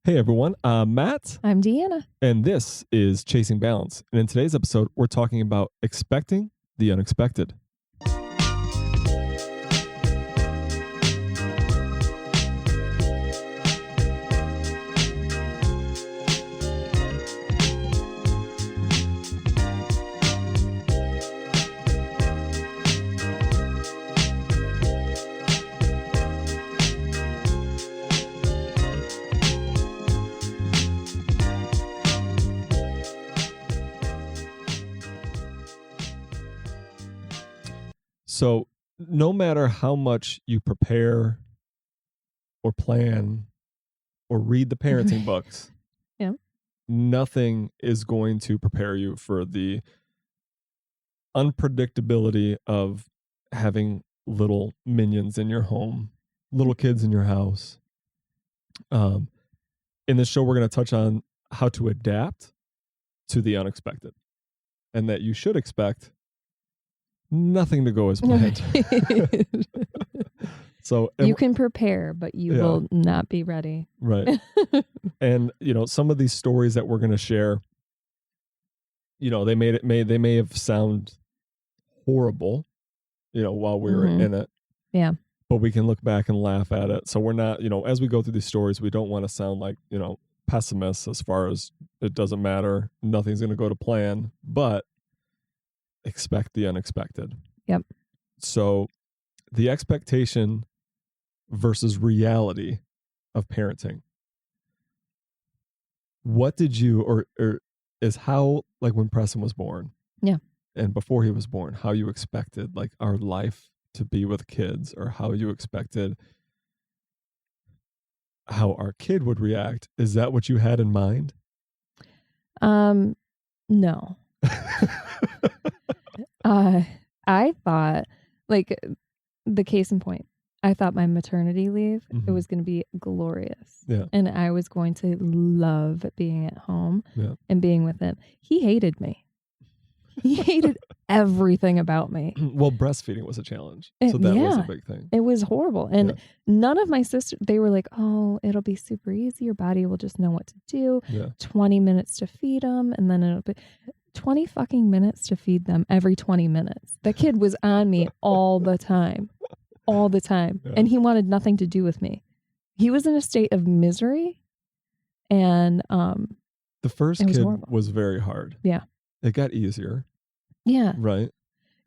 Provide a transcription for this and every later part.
Hey everyone, I'm Matt, I'm Deanna. and this is Chasing Balance. And in today's episode, we're talking about expecting the unexpected. So, no matter how much you prepare or plan or read the parenting books, Yeah. nothing is going to prepare you for the unpredictability of having little minions in your home, little kids in your house. In this show, we're going to touch on how to adapt to the unexpected and that you should expect nothing to go as planned. So you can prepare, but you will not be ready. Right. And some of these stories that we're going to share, they may have sound horrible, while we were in it. Yeah. But we can look back and laugh at it. So we're not, as we go through these stories, we don't want to sound like, pessimists as far as it doesn't matter. Nothing's going to go to plan, but expect the unexpected. Yep. So the expectation versus reality of parenting. What did you, or is how, like when Preston was born. Yeah. And before he was born, how you expected like our life to be with kids, or how you expected how our kid would react. Is that what you had in mind? No. I thought, like, the case in point, I thought my maternity leave, it was going to be glorious. Yeah. And I was going to love being at home and being with him. He hated me. He hated everything about me. Well, breastfeeding was a challenge. So that was a big thing. It was horrible. And none of my sisters, they were like, oh, it'll be super easy. Your body will just know what to do. 20 minutes to feed them. And then it'll be 20 fucking minutes to feed them every 20 minutes. The kid was on me all the time. All the time. Yeah. And he wanted nothing to do with me. He was in a state of misery. And the first kid was very hard. Yeah. It got easier. Yeah. Right.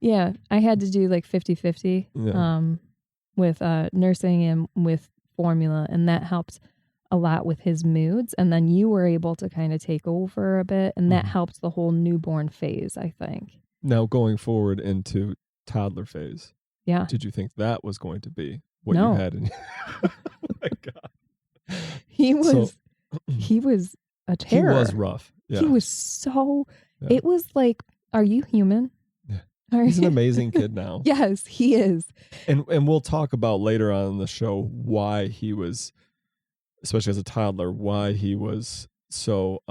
Yeah. I had to do like 50-50 with nursing and with formula. And that helped a lot with his moods. And then you were able to kind of take over a bit. And that helped the whole newborn phase, I think. Now going forward into toddler phase. Yeah. Did you think that was going to be what you had in oh my God. He was a terror. He was rough. Yeah. He was so it was like, are you human? Yeah. He's an amazing kid now. Yes, he is. And we'll talk about later on in the show why he was, especially as a toddler, why he was so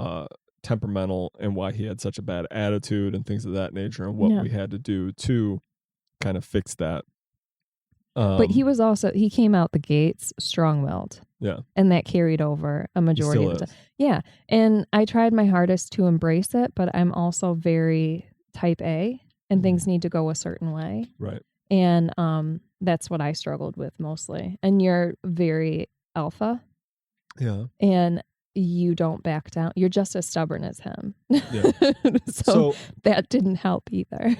temperamental and why he had such a bad attitude and things of that nature, and what we had to do to kind of fix that. But he came out the gates strong-willed. Yeah. And that carried over a majority of the time. Yeah. And I tried my hardest to embrace it, but I'm also very type A and things need to go a certain way. Right. And that's what I struggled with mostly. And you're very alpha. Yeah. And you don't back down. You're just as stubborn as him. Yeah. so that didn't help either.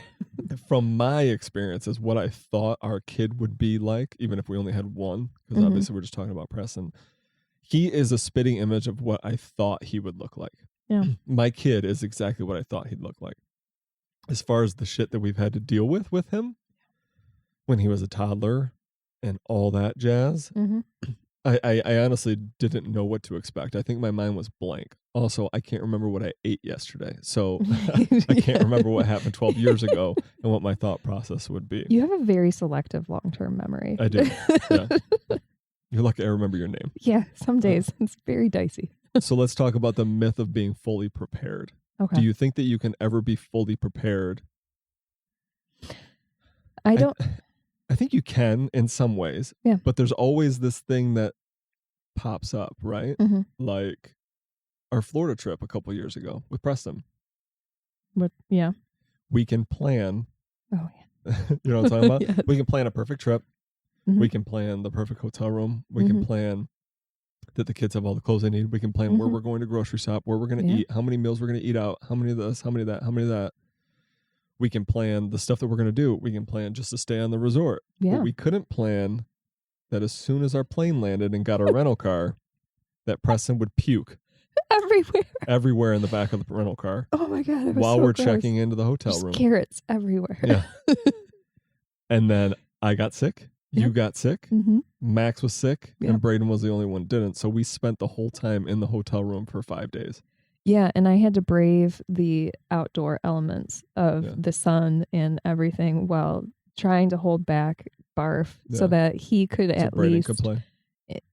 From my experiences, what I thought our kid would be like, even if we only had one, because obviously we're just talking about Preston, he is a spitting image of what I thought he would look like. Yeah. My kid is exactly what I thought he'd look like. As far as the shit that we've had to deal with him when he was a toddler and all that jazz, I honestly didn't know what to expect. I think my mind was blank. Also, I can't remember what I ate yesterday. So I can't remember what happened 12 years ago and what my thought process would be. You have a very selective long-term memory. I do. Yeah. You're lucky I remember your name. Yeah, some days. It's very dicey. So let's talk about the myth of being fully prepared. Okay. Do you think that you can ever be fully prepared? I don't. I think you can in some ways. Yeah. But there's always this thing that pops up, right? Mm-hmm. Like our Florida trip a couple years ago with Preston. But yeah. We can plan. Oh, yeah. You know what I'm talking about? Yes. We can plan a perfect trip. Mm-hmm. We can plan the perfect hotel room. We can plan that the kids have all the clothes they need. We can plan where we're going to grocery shop, where we're going to eat, how many meals we're going to eat out, how many of this, how many of that, how many of that. We can plan the stuff that we're going to do. We can plan just to stay on the resort. Yeah. But we couldn't plan that as soon as our plane landed and got our rental car, that Preston would puke everywhere in the back of the rental car. Oh my God. It was while so we're gross. checking into the hotel Just room. Carrots everywhere. Yeah. And then I got sick. You got sick. Max was sick. And Braden was the only one who didn't. So we spent the whole time in the hotel room for 5 days. Yeah. And I had to brave the outdoor elements of the sun and everything while trying to hold back barf so that he could at least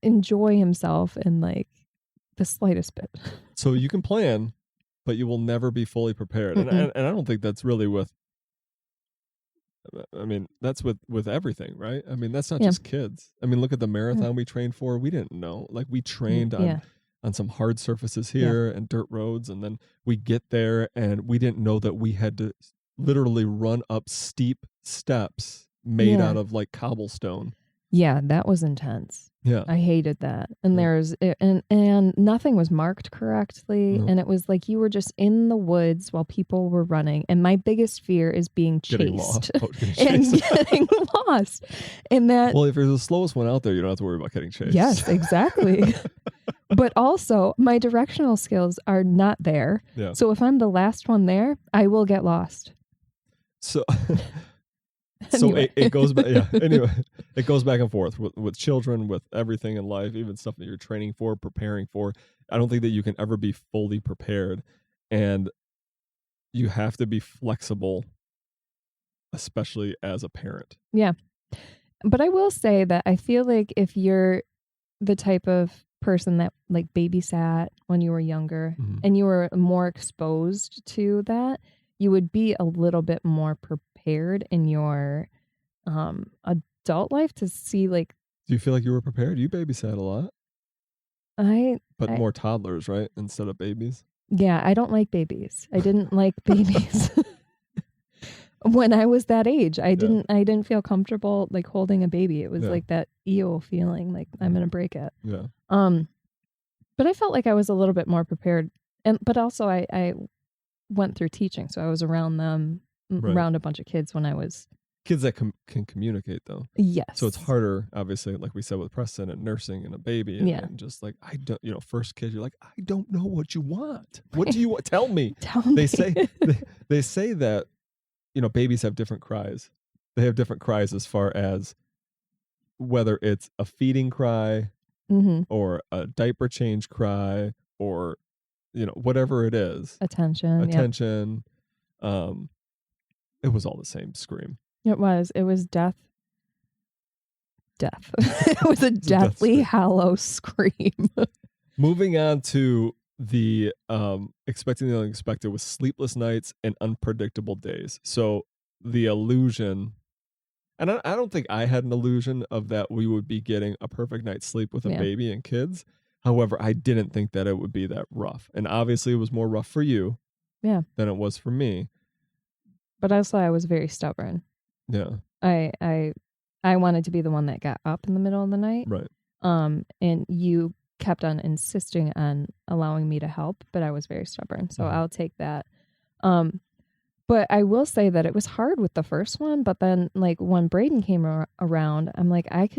enjoy himself in like the slightest bit. So you can plan, but you will never be fully prepared. And I don't think that's really with, I mean, that's with everything, right? I mean, that's not just kids. I mean, look at the marathon we trained for. We didn't know. Like we trained on some hard surfaces here and dirt roads. And then we get there and we didn't know that we had to literally run up steep steps made out of like cobblestone. Yeah, that was intense. Yeah. I hated that. And there's and nothing was marked correctly. No. And it was like you were just in the woods while people were running. And my biggest fear is being chased. And getting lost. And that well, if you're the slowest one out there, you don't have to worry about getting chased. Yes, exactly. But also my directional skills are not there. Yeah. So if I'm the last one there, I will get lost. So anyway. So it goes back. Yeah. Anyway, it goes back and forth with children, with everything in life, even stuff that you're training for, preparing for. I don't think that you can ever be fully prepared, and you have to be flexible, especially as a parent. Yeah. But I will say that I feel like if you're the type of person that like babysat when you were younger and you were more exposed to that, you would be a little bit more prepared in your adult life to see like. Do you feel like you were prepared? You babysat a lot. But more toddlers, right? Instead of babies. Yeah, I don't like babies. I didn't like babies. When I was that age, I didn't feel comfortable like holding a baby. It was like that EO feeling like I'm going to break it. Yeah. But I felt like I was a little bit more prepared. But also I went through teaching. So I was around them, around a bunch of kids when I was. Kids that can communicate though. Yes. So it's harder, obviously, like we said with Preston and nursing and a baby. And just like, I don't, first kid, you're like, I don't know what you want. What do you want? Tell me. Tell me. They say that, babies have different cries. They have different cries as far as whether it's a feeding cry or a diaper change cry or, whatever it is. Attention. It was all the same scream. It was death. It was a deathly hollow scream. Moving on to the expecting the unexpected with sleepless nights and unpredictable days. So the illusion, and I don't think I had an illusion of that we would be getting a perfect night's sleep with a baby and kids. However, I didn't think that it would be that rough. And obviously it was more rough for you than it was for me. But also I was very stubborn. Yeah. I wanted to be the one that got up in the middle of the night. Right. And you kept on insisting on allowing me to help, but I was very stubborn. So I'll take that. But I will say that it was hard with the first one, but then like when Braden came around, I'm like, I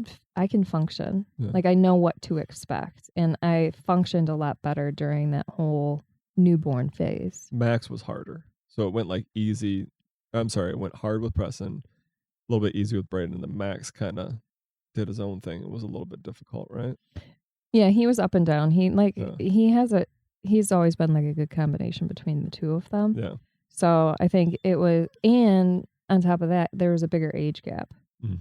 can function. Yeah. Like I know what to expect. And I functioned a lot better during that whole newborn phase. Max was harder. So it went like easy. I'm sorry. It went hard with Preston, a little bit easy with Braden, and then Max kind of did his own thing. It was a little bit difficult, right? Yeah, he was up and down. He's always been like a good combination between the two of them. Yeah. So I think it was, and on top of that, there was a bigger age gap.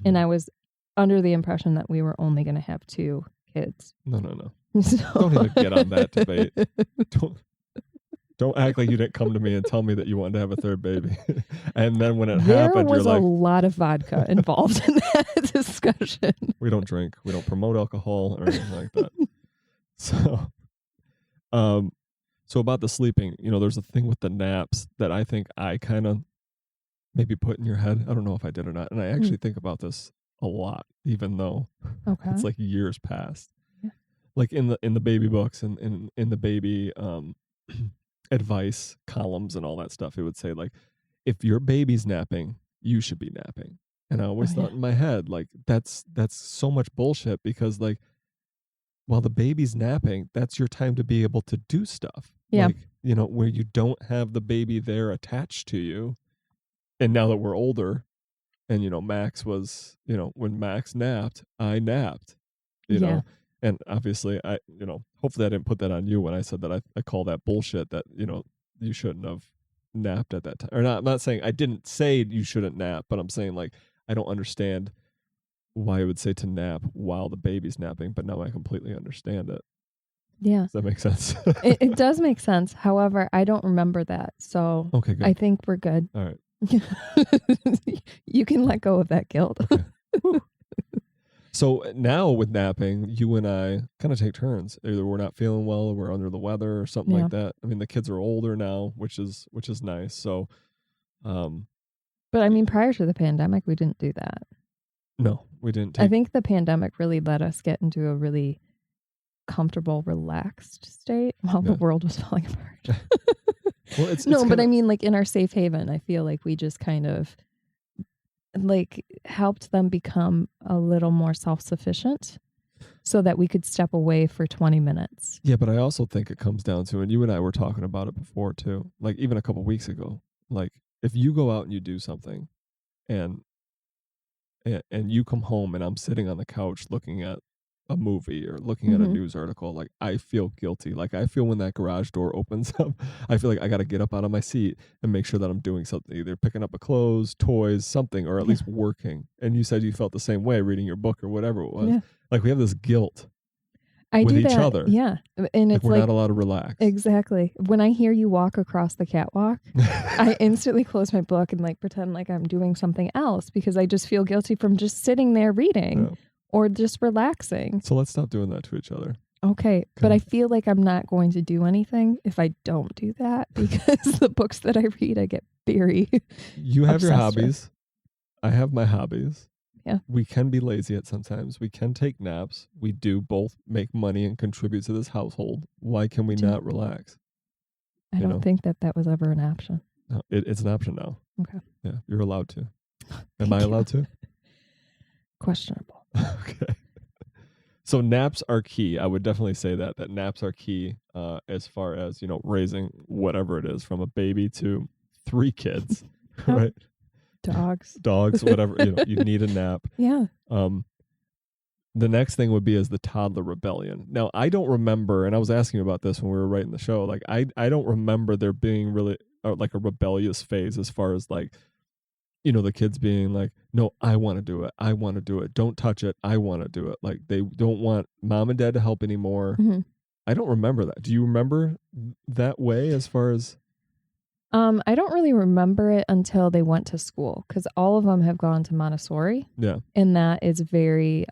And I was under the impression that we were only going to have 2 kids. No. So, don't even get on that debate. Don't act like you didn't come to me and tell me that you wanted to have a third baby. And then when it happened, you're like... There was a lot of vodka involved in that discussion. We don't drink. We don't promote alcohol or anything like that. So, um, so about the sleeping, there's a thing with the naps that I think I kind of maybe put in your head. I don't know if I did or not. And I actually think about this a lot, even though it's like years past. Yeah. Like in the baby books and in the baby advice columns and all that stuff, it would say like, if your baby's napping, you should be napping. And I always thought in my head, like, that's so much bullshit, because like, while the baby's napping, that's your time to be able to do stuff. Yeah. Like, where you don't have the baby there attached to you. And now that we're older, and Max was, when Max napped, I napped, know. And obviously I, hopefully I didn't put that on you when I said that I call that bullshit, that, you shouldn't have napped at that time. Or not, I'm not saying, I didn't say you shouldn't nap, but I'm saying like, I don't understand why I would say to nap while the baby's napping, but now I completely understand it. Yeah. Does that make sense? It does make sense. However, I don't remember that. So okay, good. I think we're good. All right. You can let go of that guilt. Okay. So now with napping, you and I kind of take turns. Either we're not feeling well, or we're under the weather, or something like that. I mean, the kids are older now, which is nice. So, but I mean, prior to the pandemic, we didn't do that. No, we didn't. I think the pandemic really let us get into a really comfortable, relaxed state while the world was falling apart. Well, it's but I mean, like in our safe haven, I feel like we just kind of like helped them become a little more self-sufficient so that we could step away for 20 minutes. Yeah, but I also think it comes down to, and you and I were talking about it before too, like even a couple weeks ago, like if you go out and you do something and you come home and I'm sitting on the couch looking at a movie or looking at a news article, like I feel guilty. Like I feel when that garage door opens up, I feel like I got to get up out of my seat and make sure that I'm doing something, either picking up a clothes, toys, something, or at least working. And you said you felt the same way reading your book or whatever it was. Yeah. Like we have this guilt with each other. Yeah. And it's we're not allowed to relax. Exactly. When I hear you walk across the catwalk, I instantly close my book and like pretend like I'm doing something else, because I just feel guilty from just sitting there reading. Yeah. Or just relaxing. So let's stop doing that to each other. Okay. But I feel like I'm not going to do anything if I don't do that, because the books that I read, I get very You have your hobbies. With. I have my hobbies. Yeah. We can be lazy at sometimes. We can take naps. We do both make money and contribute to this household. Why can we not relax? I don't think that was ever an option. No, it's an option now. Okay. Yeah, you're allowed to. Am I allowed to? Questionable. Okay. So naps are key. I would definitely say that naps are key as far as, raising whatever it is, from a baby to 3 kids, right? Dogs, whatever, you need a nap. Yeah. The next thing would be is the toddler rebellion. Now, I don't remember, and I was asking about this when we were writing the show, like I don't remember there being really like a rebellious phase as far as like, the kids being like, no, I want to do it. I want to do it. Don't touch it. I want to do it. Like they don't want mom and dad to help anymore. Mm-hmm. I don't remember that. Do you remember that way as far as? I don't really remember it until they went to school, because all of them have gone to Montessori. Yeah. And that is very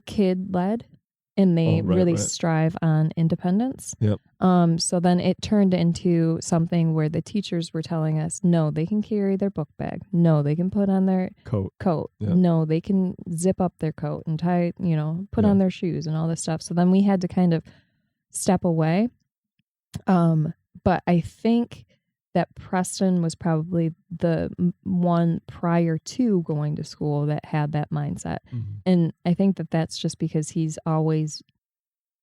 kid led. And they really strive on independence. Yep. So then it turned into something where the teachers were telling us, no, they can carry their book bag. No, they can put on their coat. Yep. No, they can zip up their coat and tie, put on their shoes and all this stuff. So then we had to kind of step away. But I think that Preston was probably the one prior to going to school that had that mindset. Mm-hmm. And I think that that's just because he's always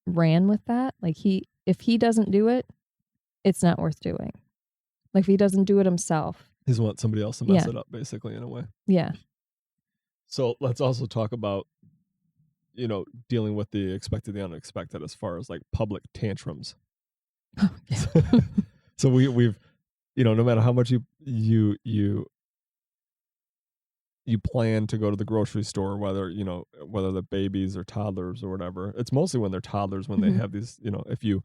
ran with that. Like if he doesn't do it, it's not worth doing. Like if he doesn't do it himself. He doesn't want somebody else to mess it up, basically, in a way. Yeah. So let's also talk about, dealing with the expected, the unexpected, as far as like public tantrums. Oh, yeah. So we've, no matter how much you plan to go to the grocery store, whether the babies or toddlers or whatever, it's mostly when they're toddlers, when they have these, if you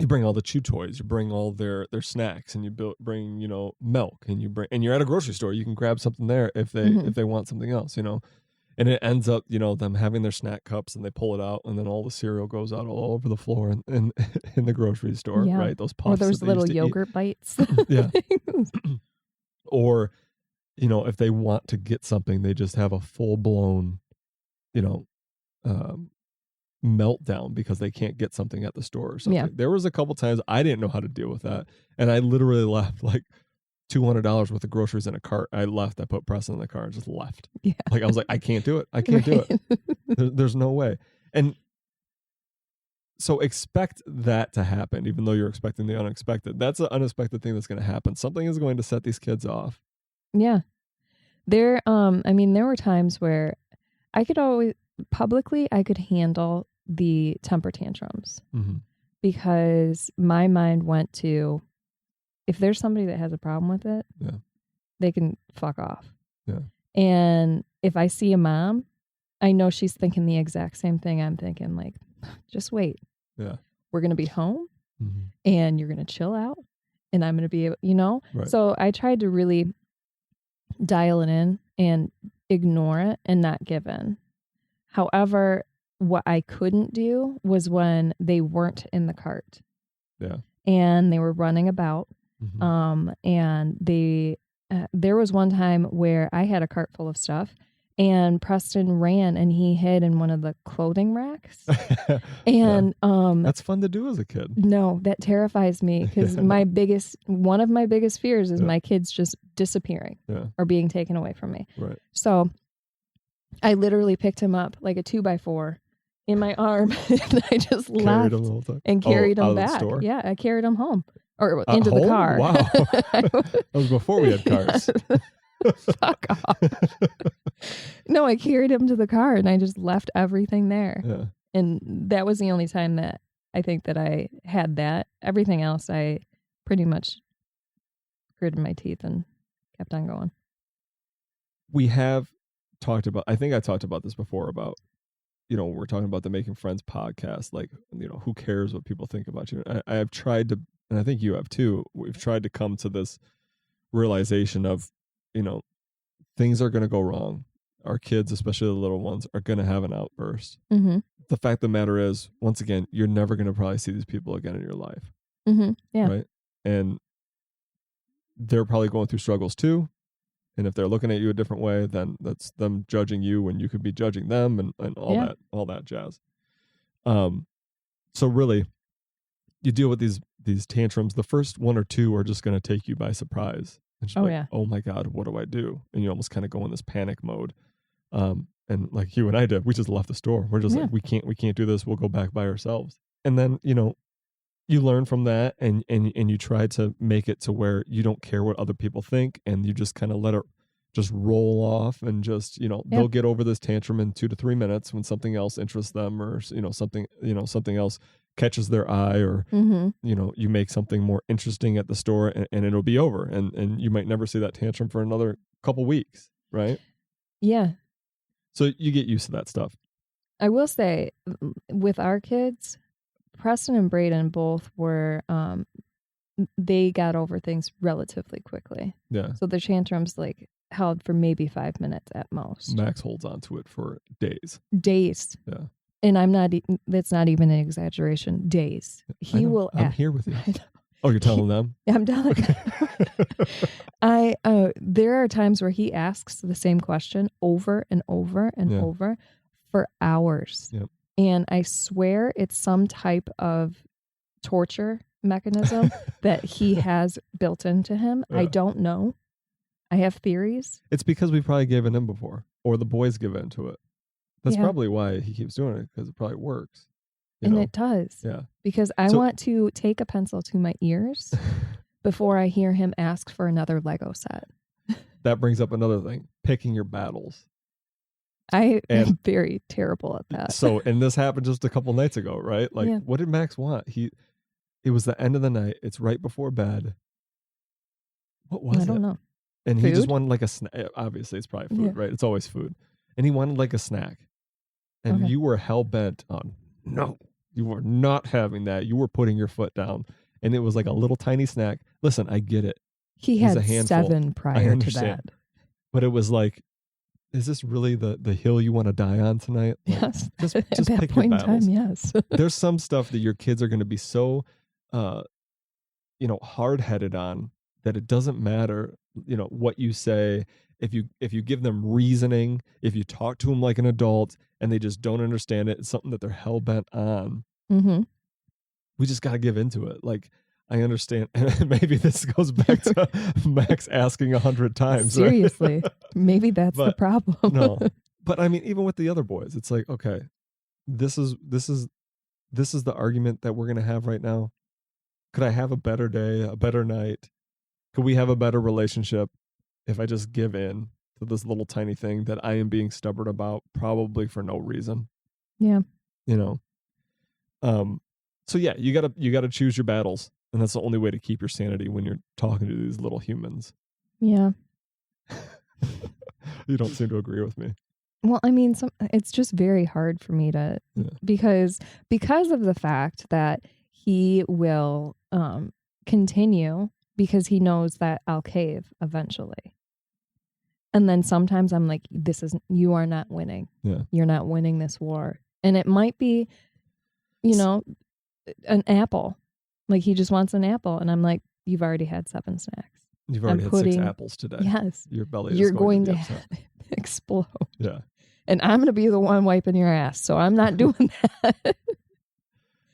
bring all the chew toys, you bring all their snacks, and you bring, milk, and you're at a grocery store, you can grab something there if they want something else, and And it ends up, them having their snack cups and they pull it out and then all the cereal goes out all over the floor in the grocery store, right? Those puffs. Or those little yogurt bites. Yeah. Or, if they want to get something, they just have a full-blown, meltdown because they can't get something at the store or something. Yeah. There was a couple times I didn't know how to deal with that. And I literally left like $200 worth of groceries in a cart. I put Preston in the car and just left. Yeah. Like I was like, I can't do it. I can't do it. There's no way. And so expect that to happen, even though you're expecting the unexpected. That's an unexpected thing that's going to happen. Something is going to set these kids off. Yeah. There were times where I could always publicly handle the temper tantrums because my mind went to, if there's somebody that has a problem with it, they can fuck off. Yeah. And if I see a mom, I know she's thinking the exact same thing I'm thinking, like, just wait. Yeah. We're going to be home and you're going to chill out and I'm going to be able, Right. So I tried to really dial it in and ignore it and not give in. However, what I couldn't do was when they weren't in the cart. Yeah. And they were running about. And there was one time where I had a cart full of stuff and Preston ran and he hid in one of the clothing racks. And that's fun to do as a kid. No, that terrifies me because one of my biggest fears is my kids just disappearing or being taken away from me. Right. So I literally picked him up like a 2x4 in my arm and I just left and carried him back. Yeah, I carried him home. Or into the car. Wow. That was before we had cars. Fuck off. No, I carried him to the car and I just left everything there. Yeah. And that was the only time that I think that I had that. Everything else, I pretty much gritted my teeth and kept on going. We have talked about, I think I talked about this before about, we're talking about the Making Friends podcast. Like, who cares what people think about you? I have tried to, and I think you have too, we've tried to come to this realization of, things are going to go wrong. Our kids, especially the little ones, are going to have an outburst. The fact of the matter is, once again, you're never going to probably see these people again in your life. Yeah. Right. And they're probably going through struggles too. And if they're looking at you a different way, then that's them judging you when you could be judging them and all that jazz. So really, you deal with these tantrums. The first one or two are just going to take you by surprise. And she's oh my God, what do I do? And you almost kind of go in this panic mode. And like you and I did, we just left the store. We're just like, we can't do this. We'll go back by ourselves. And then, you learn from that and you try to make it to where you don't care what other people think and you just kind of let it just roll off and just, they'll get over this tantrum in 2 to 3 minutes when something else interests them or, something else catches their eye or, you make something more interesting at the store and it'll be over. And you might never see that tantrum for another couple weeks. Right. Yeah. So you get used to that stuff. I will say with our kids, Preston and Braden both were, they got over things relatively quickly. Yeah. So the tantrums held for maybe 5 minutes at most. Max holds on to it for days. Days. Yeah. And that's not even an exaggeration. Days. He will. I'm here with you. Oh, you're telling them? I'm telling them. There are times where he asks the same question over and over and over for hours. Yep. And I swear it's some type of torture mechanism that he has built into him. Yeah. I don't know. I have theories. It's because we've probably given him before, or the boys give in to it. That's probably why he keeps doing it, because it probably works. And it does. Yeah. Because I want to take a pencil to my ears before I hear him ask for another Lego set. That brings up another thing, picking your battles. I am very terrible at that. So, and this happened just a couple nights ago, right? Like, what did Max want? It was the end of the night. It's right before bed. What was it? I don't know. And he just wanted like a snack. Obviously, it's probably food, right? It's always food. And he wanted like a snack. And you were hell-bent on, no, you were not having that. You were putting your foot down. And it was like a little tiny snack. Listen, I get it. He's had 7 prior to that. But it was like, is this really the hill you want to die on tonight? Like, Yes. Just At that pick point your in battles. time, yes. There's some stuff that your kids are going to be so, hard-headed on that it doesn't matter, what you say. If you give them reasoning, if you talk to them like an adult and they just don't understand it, it's something that they're hell-bent on. Mm-hmm. We just got to give into it. Like, I understand. And maybe this goes back to Max asking 100 times. Seriously. Right? Maybe that's the problem. No. But I mean, even with the other boys, it's like, okay, this is the argument that we're going to have right now. Could I have a better day, a better night? Could we have a better relationship if I just give in to this little tiny thing that I am being stubborn about, probably for no reason? Yeah. So yeah, you gotta choose your battles, and that's the only way to keep your sanity when you're talking to these little humans. Yeah. You don't seem to agree with me. Well, I mean, it's just very hard for me to, because of the fact that he will continue, because he knows that I'll cave eventually. And then sometimes I'm like, you are not winning. Yeah. You're not winning this war. And it might be, an apple. Like, he just wants an apple. And I'm like, you've already had 7 snacks. You've already had 6 apples today. Yes. Your belly You're is going to to explode. Yeah. And I'm going to be the one wiping your ass. So I'm not doing that.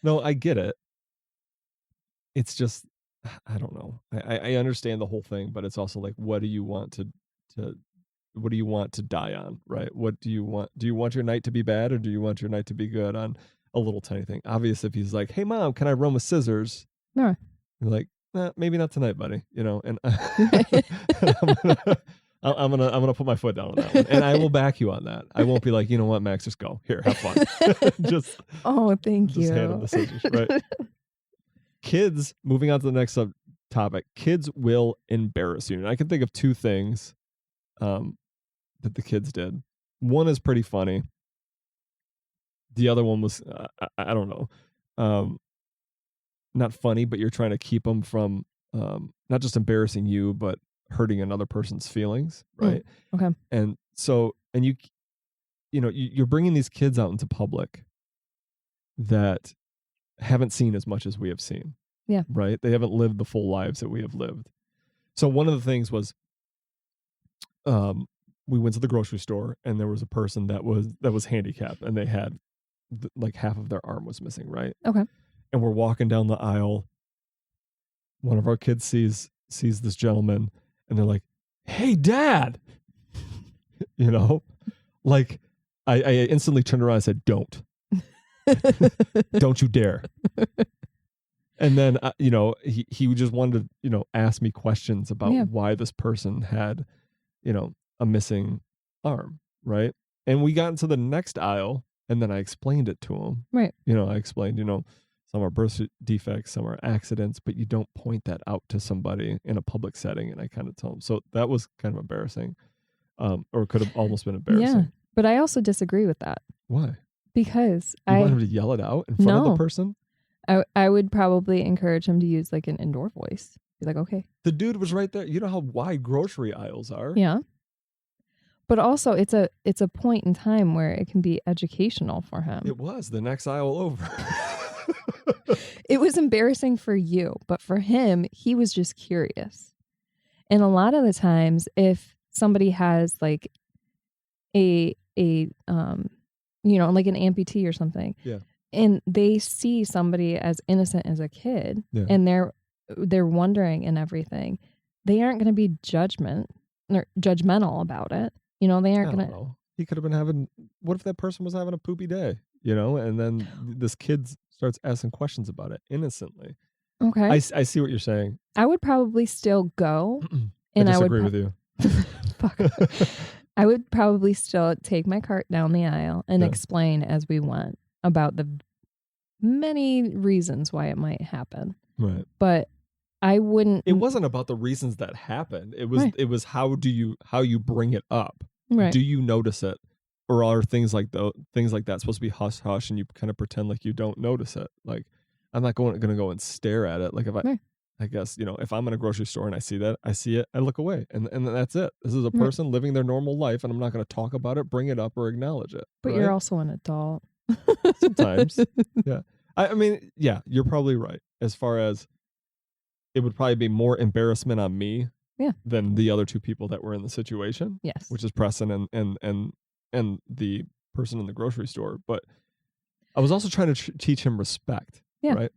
No, I get it. It's just, I don't know. I understand the whole thing, but it's also like, what do you want to die on, right? What do you want? Do you want your night to be bad, or do you want your night to be good on a little tiny thing? Obviously, if he's like, hey mom, can I run with scissors? No. You're like, maybe not tonight, buddy. And I'm gonna put my foot down on that one, and I will back you on that. I won't be like, you know what, Max, just go here, have fun. Thank you. Just hand him the scissors, right? Kids, moving on to the next subtopic, kids will embarrass you. And I can think of 2 things that the kids did. One is pretty funny. The other one was, I don't know, not funny, but you're trying to keep them from not just embarrassing you, but hurting another person's feelings, right? Okay. And so, and you're bringing these kids out into public that haven't seen as much as we have seen. Yeah. Right? They haven't lived the full lives that we have lived. So one of the things was, we went to the grocery store, and there was a person that was handicapped, and they had like half of their arm was missing, right? Okay. And we're walking down the aisle. One of our kids sees this gentleman, and they're like, "Hey, Dad!" Like I instantly turned around and said, "Don't, don't you dare!" And then he just wanted to ask me questions about why this person had a missing arm, right? And we got into the next aisle, and then I explained it to him. Right. I explained, some are birth defects, some are accidents, but you don't point that out to somebody in a public setting. And I kind of told him. So that was kind of embarrassing, or could have almost been embarrassing. Yeah, but I also disagree with that. Why? Because you want him to yell it out in front of the person? I would probably encourage him to use like an indoor voice. Be like, okay. The dude was right there. You know how wide grocery aisles are. Yeah. But also, it's a point in time where it can be educational for him. It was the next aisle over. It was embarrassing for you, but for him, he was just curious. And a lot of the times, if somebody has like a like an amputee or something, yeah, and they see somebody as innocent as a kid, and they're wondering and everything, they aren't going to be judgmental about it. They aren't going to. He could have been having. What if that person was having a poopy day? And then this kid starts asking questions about it innocently. Okay, I see what you're saying. I would probably still go, and I disagree with you. Fuck. I would probably still take my cart down the aisle and explain as we went about the many reasons why it might happen. Right. But I wouldn't. It wasn't about the reasons that happened. It was how you bring it up. Right. Do you notice it, or are things like that supposed to be hush hush and you kind of pretend like you don't notice it? Like, I'm not going to go and stare at it. Like I guess, if I'm in a grocery store and I see that, I look away, and that's it. This is a person living their normal life, and I'm not going to talk about it, bring it up, or acknowledge it. But right? You're also an adult. Sometimes. Yeah. I mean, yeah, you're probably right. As far as it would probably be more embarrassment on me than the other two people that were in the situation. Yes. Which is Preston and the person in the grocery store. But I was also trying to teach him respect. Yeah. Right?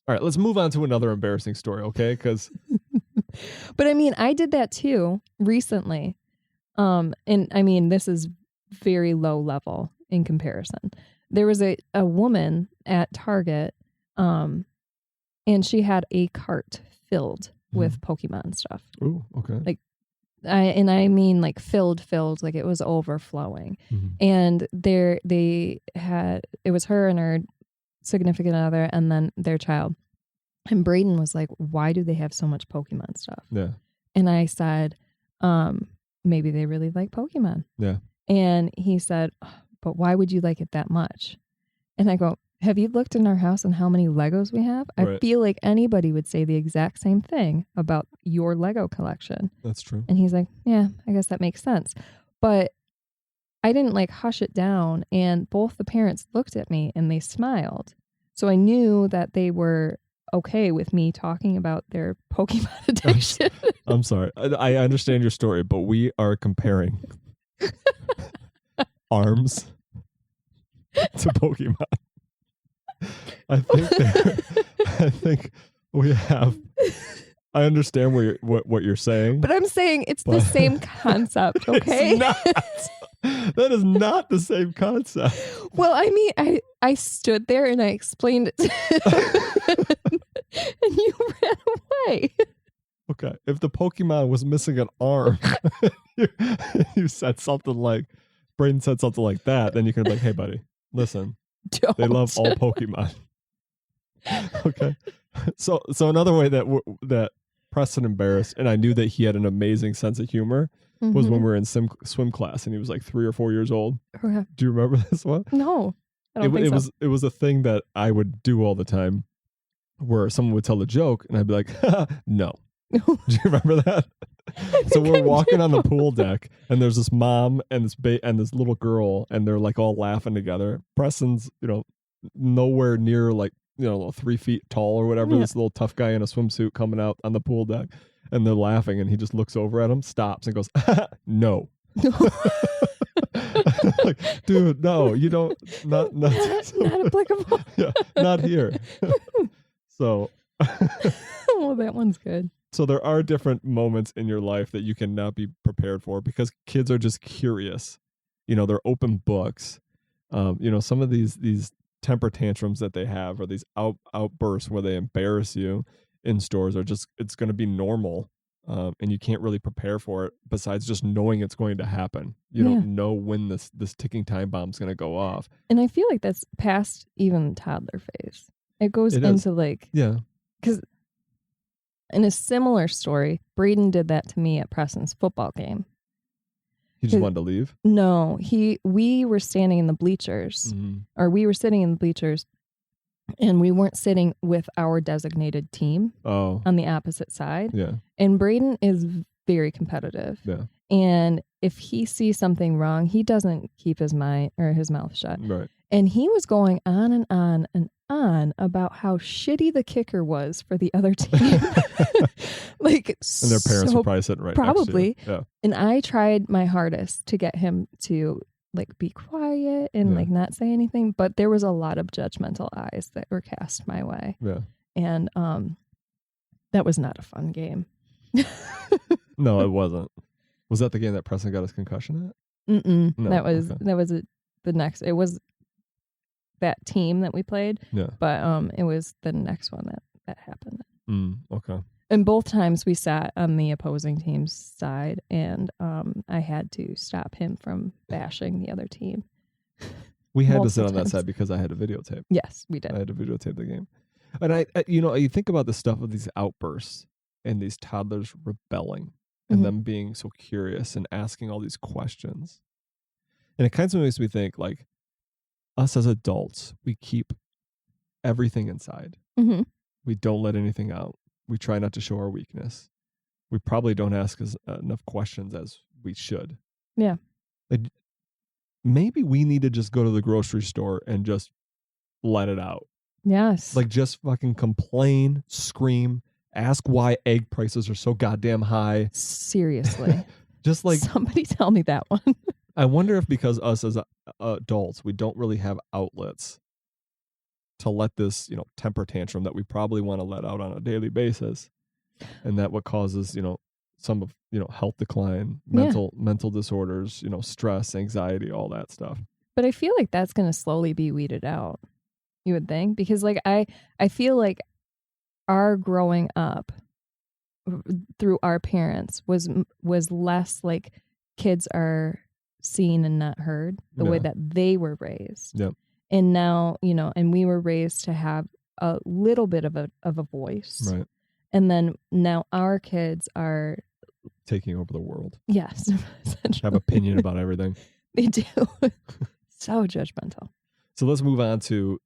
All right, let's move on to another embarrassing story, okay? Because But I mean, I did that too recently. And I mean, this is very low level in comparison. There was a woman at Target, and she had a cart filled with Pokemon stuff. Ooh, okay. Like, I mean like filled, like it was overflowing. And it was her and her significant other and then their child. And Braden was like, why do they have so much Pokemon stuff? Yeah. And I said, maybe they really like Pokemon. Yeah. And he said, but why would you like it that much? And I go, have you looked in our house and how many Legos we have? I feel like anybody would say the exact same thing about your Lego collection. That's true. And he's like, yeah, I guess that makes sense. But I didn't like hush it down. And both the parents looked at me and they smiled. So I knew that they were okay with me talking about their Pokemon addiction. I'm sorry. I understand your story, but we are comparing arms to Pokemon. I think we have. I understand what you're saying, but I'm saying it's the same concept. Okay, it's not. That is not the same concept. Well, I mean, I stood there and I explained it to him, and you ran away. Okay, if the Pokemon was missing an arm, you said something like, Braden said something like that, then you can be like, hey, buddy, listen. Don't. They love all Pokemon. Okay. So another way that Preston embarrassed, and I knew that he had an amazing sense of humor, was when we were in swim class, and he was like 3 or 4 years old. Okay. Do you remember this one? No, I don't think so. It was a thing that I would do all the time, where someone would tell a joke, and I'd be like, no. Do you remember that? So we're walking on the pool deck, and there's this mom and this little girl, and they're like all laughing together. Preston's, nowhere near like 3 feet tall or whatever. Yeah. This little tough guy in a swimsuit coming out on the pool deck, and they're laughing, and he just looks over at him, stops, and goes, "No." Like, dude, no, you don't. Not applicable. Yeah, not here. So. Oh, that one's good. So there are different moments in your life that you cannot be prepared for because kids are just curious. They're open books. Some of these temper tantrums that they have, or these outbursts where they embarrass you in stores, are just, it's going to be normal. And you can't really prepare for it besides just knowing it's going to happen. You don't know when this ticking time bomb is going to go off. And I feel like that's past even toddler phase. It goes into like, because in a similar story, Braden did that to me at Preston's football game. He just wanted to leave? No, we were standing in the bleachers, or we were sitting in the bleachers, and we weren't sitting with our designated team on the opposite side. Yeah. And Braden is very competitive. Yeah. And if he sees something wrong, he doesn't keep his mouth shut. Right. And he was going on and on and on about how shitty the kicker was for the other team. And their parents were probably sitting right probably next to you. Yeah. And I tried my hardest to get him to like be quiet and like not say anything, but there was a lot of judgmental eyes that were cast my way. Yeah. And that was not a fun game. No, it wasn't. Was that the game that Preston got his concussion at? No, that was the next. It was that team that we played. Yeah. But it was the next one that happened. Okay. And both times we sat on the opposing team's side, and I had to stop him from bashing the other team. We had to sit on that side because I had to videotape. Yes, we did. I had to videotape the game. And I you think about the stuff of these outbursts and these toddlers rebelling and them being so curious and asking all these questions. And it kind of makes me think, like, us as adults, we keep everything inside. We don't let anything out. We try not to show our weakness. We probably don't ask enough questions as we should. Yeah. Like, maybe we need to just go to the grocery store and just let it out. Yes. Like, just fucking complain, scream, ask why egg prices are so goddamn high. Seriously. Just like, somebody tell me that one. I wonder if because us as adults, we don't really have outlets to let this, temper tantrum that we probably want to let out on a daily basis. And that what causes, some of, health decline, mental disorders, stress, anxiety, all that stuff. But I feel like that's going to slowly be weeded out. You would think, because like I feel like our growing up through our parents was less like kids are seen and not heard the way that they were raised. Yep. And now, and we were raised to have a little bit of a voice. Right. And then now our kids are taking over the world. Yes. Have opinion about everything. They do. So judgmental. So let's move on to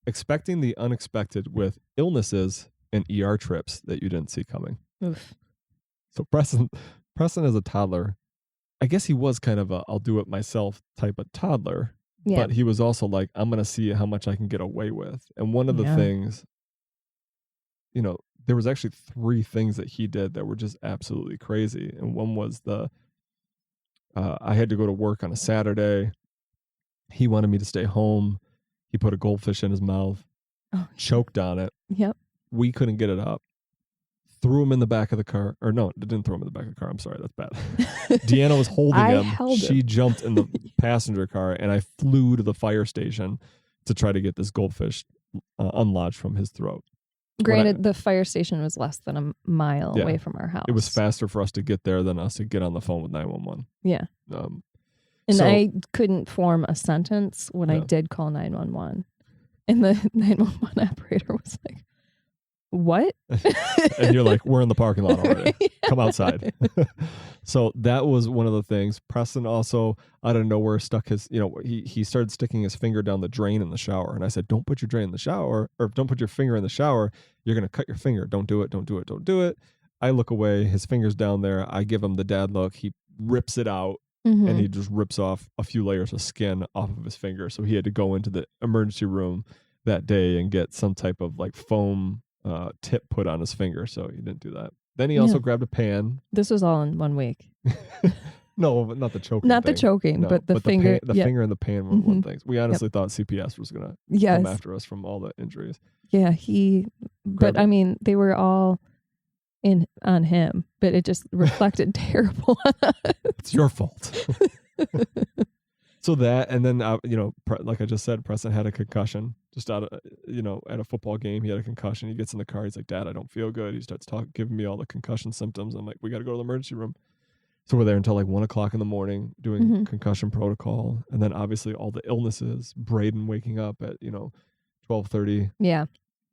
expecting the unexpected with illnesses and ER trips that you didn't see coming. Oof. So Preston as a toddler, I guess he was kind of a I'll do it myself type of toddler. Yeah. But he was also like, I'm going to see how much I can get away with. And one of the things, there was actually 3 things that he did that were just absolutely crazy. And one was I had to go to work on a Saturday. He wanted me to stay home. He put a goldfish in his mouth, choked on it. Yep. We couldn't get it up. Threw him in the back of the car. Or no, didn't throw him in the back of the car. I'm sorry, that's bad. Deanna was holding him. She jumped in the passenger car, and I flew to the fire station to try to get this goldfish unlodged from his throat. Granted, the fire station was less than a mile away from our house. It was faster for us to get there than us to get on the phone with 911. Yeah. And I couldn't form a sentence when I did call 911. And the 911 operator was like, what? And you're like, we're in the parking lot already. Come outside. So that was one of the things. Preston also, out of nowhere, stuck his, he started sticking his finger down the drain in the shower. And I said, don't put your drain in the shower, or don't put your finger in the shower. You're going to cut your finger. Don't do it. Don't do it. Don't do it. I look away. His finger's down there. I give him the dad look. He rips it out. Mm-hmm. And he just rips off a few layers of skin off of his finger. So he had to go into the emergency room that day and get some type of like foam tip put on his finger. So he didn't do that. Then he also grabbed a pan. This was all in 1 week. No, but not the choking. Not thing. The choking, but the finger. The finger and the pan were one thing. We honestly thought CPS was going to come after us from all the injuries. Yeah, I mean, they were all on him, but it just reflected terrible on us. It's your fault. So that, and then like I just said, Preston had a concussion just out of at a football game. He had a concussion. He gets in the car. He's like, Dad, I don't feel good. He starts giving me all the concussion symptoms. I'm like, we got to go to the emergency room. So we're there until like 1:00 in the morning doing concussion protocol, and then obviously all the illnesses. Braden waking up at 12:30. Yeah.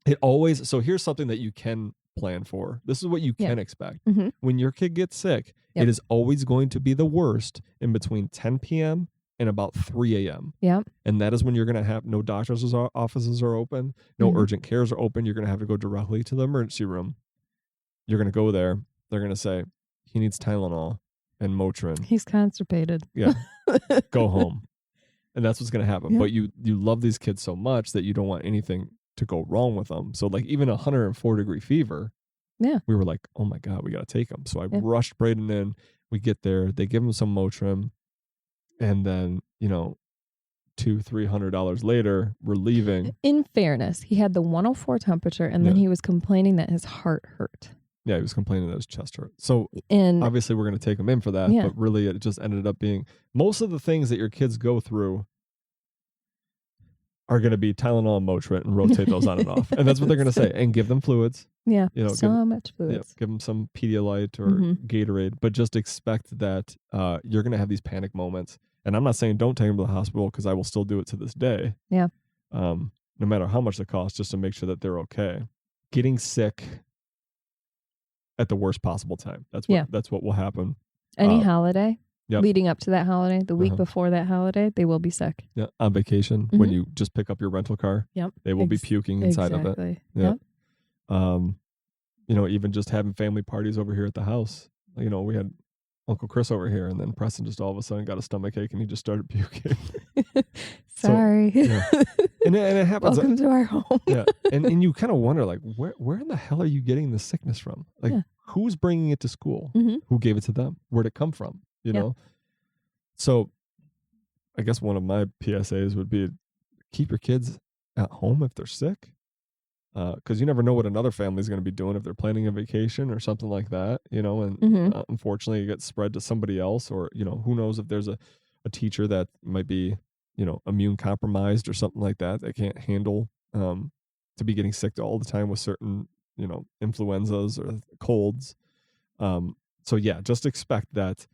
It always. So here's something that you can plan for. This is what you can expect. Mm-hmm. When your kid gets sick, it is always going to be the worst in between 10 p.m. and about 3 a.m. Yeah. And that is when you're going to have no doctor's offices are open, no urgent cares are open. You're going to have to go directly to the emergency room. You're going to go there. They're going to say, he needs Tylenol and Motrin. He's constipated. Yeah. Go home. And that's what's going to happen. Yeah. But you love these kids so much that you don't want anything to go wrong with them. So like even 104-degree fever, we were like, oh my God, we got to take him. So I rushed Braden in. We get there. They give him some Motrin. And then, $200-$300 later, we're leaving. In fairness, he had the 104 temperature, and then he was complaining that his heart hurt. Yeah, he was complaining that his chest hurt. So obviously we're going to take him in for that. Yeah. But really it just ended up being most of the things that your kids go through are going to be Tylenol and Motrin and rotate those on and off. And that's what they're going to say. And give them fluids. Yeah, much fluids. Give them some Pedialyte or Gatorade. But just expect that you're going to have these panic moments. And I'm not saying don't take them to the hospital because I will still do it to this day. Yeah. No matter how much it costs, just to make sure that they're okay. Getting sick at the worst possible time. That's what will happen. Any holiday. Yep. Leading up to that holiday, the week before that holiday, they will be sick. Yeah, on vacation, when you just pick up your rental car, they will be puking inside of it. Yep. even just having family parties over here at the house. We had Uncle Chris over here, and then Preston just all of a sudden got a stomach ache and he just started puking. Sorry. So, yeah. And it happens. Welcome to our home. Yeah. And you kind of wonder, like, where in the hell are you getting the sickness from? Like, who's bringing it to school? Mm-hmm. Who gave it to them? Where'd it come from? You know? So I guess one of my PSAs would be keep your kids at home if they're sick. Because you never know what another family is going to be doing if they're planning a vacation or something like that, and unfortunately it gets spread to somebody else, or, who knows if there's a teacher that might be, immune compromised or something like that. They can't handle to be getting sick all the time with certain, influenzas or colds. So yeah, just expect that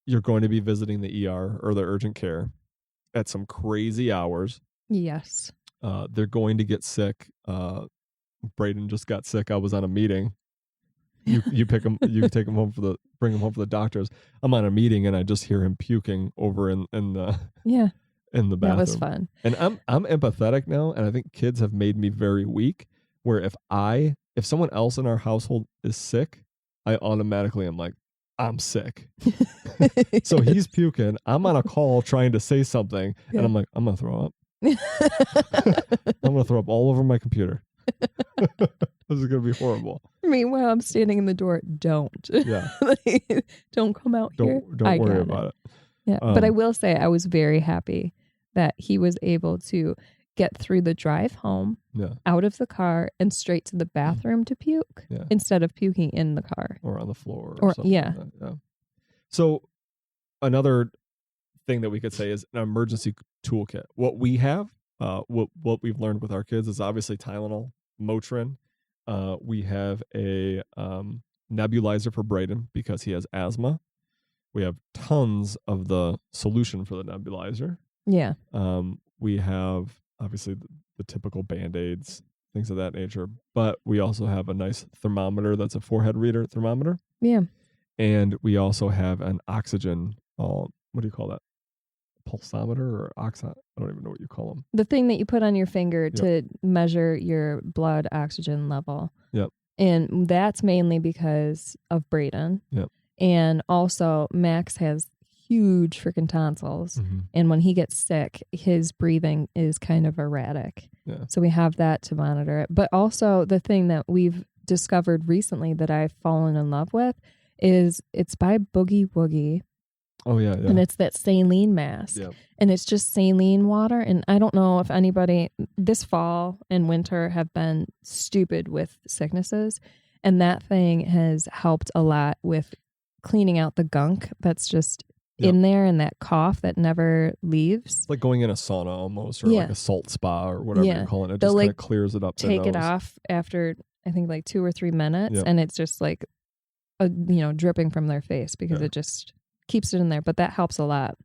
you're going to be visiting the ER or the urgent care at some crazy hours. Yes. They're going to get sick. Braden just got sick. I was on a meeting. You pick him. You take him home bring him home for the doctors. I'm on a meeting and I just hear him puking over in the in the bathroom. That was fun. And I'm empathetic now, and I think kids have made me very weak. Where if someone else in our household is sick, I automatically am like, I'm sick. So he's puking. I'm on a call trying to say something, and I'm like, I'm gonna throw up. I'm gonna throw up all over my computer. This is gonna be horrible. Meanwhile, I'm standing in the door. Don't. Yeah. Don't come out here. Don't worry about it. Yeah. But I will say I was very happy that he was able to get through the drive home, out of the car, and straight to the bathroom to puke instead of puking in the car or on the floor. Or something yeah. Like that. Yeah. So another thing that we could say is an emergency toolkit. What we have, what we've learned with our kids is obviously Tylenol, Motrin. We have a nebulizer for Braden because he has asthma. We have tons of the solution for the nebulizer. Yeah. We have obviously the typical Band-Aids, things of that nature, but we also have a nice thermometer that's a forehead reader thermometer. Yeah. And we also have an oxygen, what do you call that? Pulsometer or oxide? I don't even know what you call them. The thing that you put on your finger to measure your blood oxygen level. Yep. And that's mainly because of Braden. Yep. And also Max has huge freaking tonsils. Mm-hmm. And when he gets sick, his breathing is kind of erratic. Yeah. So we have that to monitor it. But also the thing that we've discovered recently that I've fallen in love with is it's by Boogie Woogie. Oh, yeah. And it's that saline mask. Yep. And it's just saline water. And I don't know if anybody this fall and winter have been stupid with sicknesses. And that thing has helped a lot with cleaning out the gunk that's just in there and that cough that never leaves. It's like going in a sauna almost, or like a salt spa or whatever you call it. It just kind of clears it up. Take it off after, I think, like 2 or 3 minutes. And it's just like, dripping from their face because it just keeps it in there. But that helps a lot.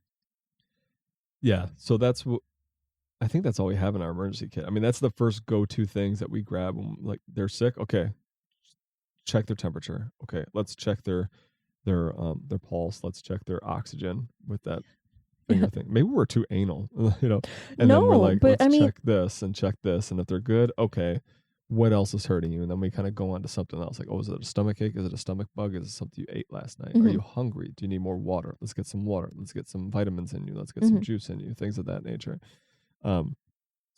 Yeah. So that's what I think that's all we have in our emergency kit. I mean, that's the first go-to things that we grab when like they're sick. Okay. Check their temperature. Okay. Let's check their pulse. Let's check their oxygen with that finger thing. Maybe we're too anal, And then we're like, let's check this and check this. And if they're good, okay, what else is hurting you? And then we kind of go on to something else. Like, is it a stomach ache? Is it a stomach bug? Is it something you ate last night? Mm-hmm. Are you hungry? Do you need more water? Let's get some water. Let's get some vitamins in you. Let's get some juice in you. Things of that nature. So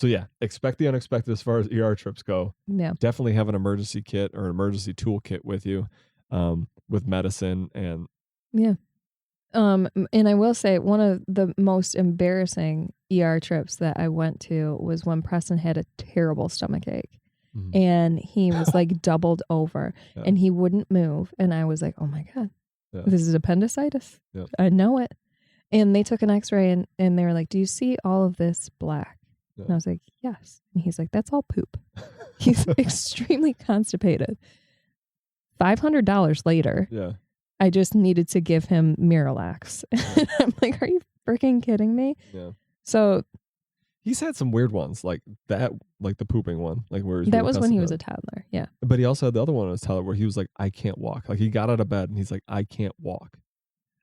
yeah, expect the unexpected as far as ER trips go. Yeah. Definitely have an emergency kit or an emergency toolkit with you. With medicine and and I will say one of the most embarrassing ER trips that I went to was when Preston had a terrible stomach ache and he was like doubled over and he wouldn't move, and I was like, oh my god, this is appendicitis. I know it. And they took an x-ray and they were like, do you see all of this black? And I was like, yes. And he's like, that's all poop. He's extremely constipated. $500 later, I just needed to give him Miralax. I'm like, are you freaking kidding me? Yeah. So he's had some weird ones like that, like the pooping one, like where that was when he was a toddler. Yeah. But he also had the other one as a toddler where he was like, I can't walk. Like he got out of bed and he's like, I can't walk.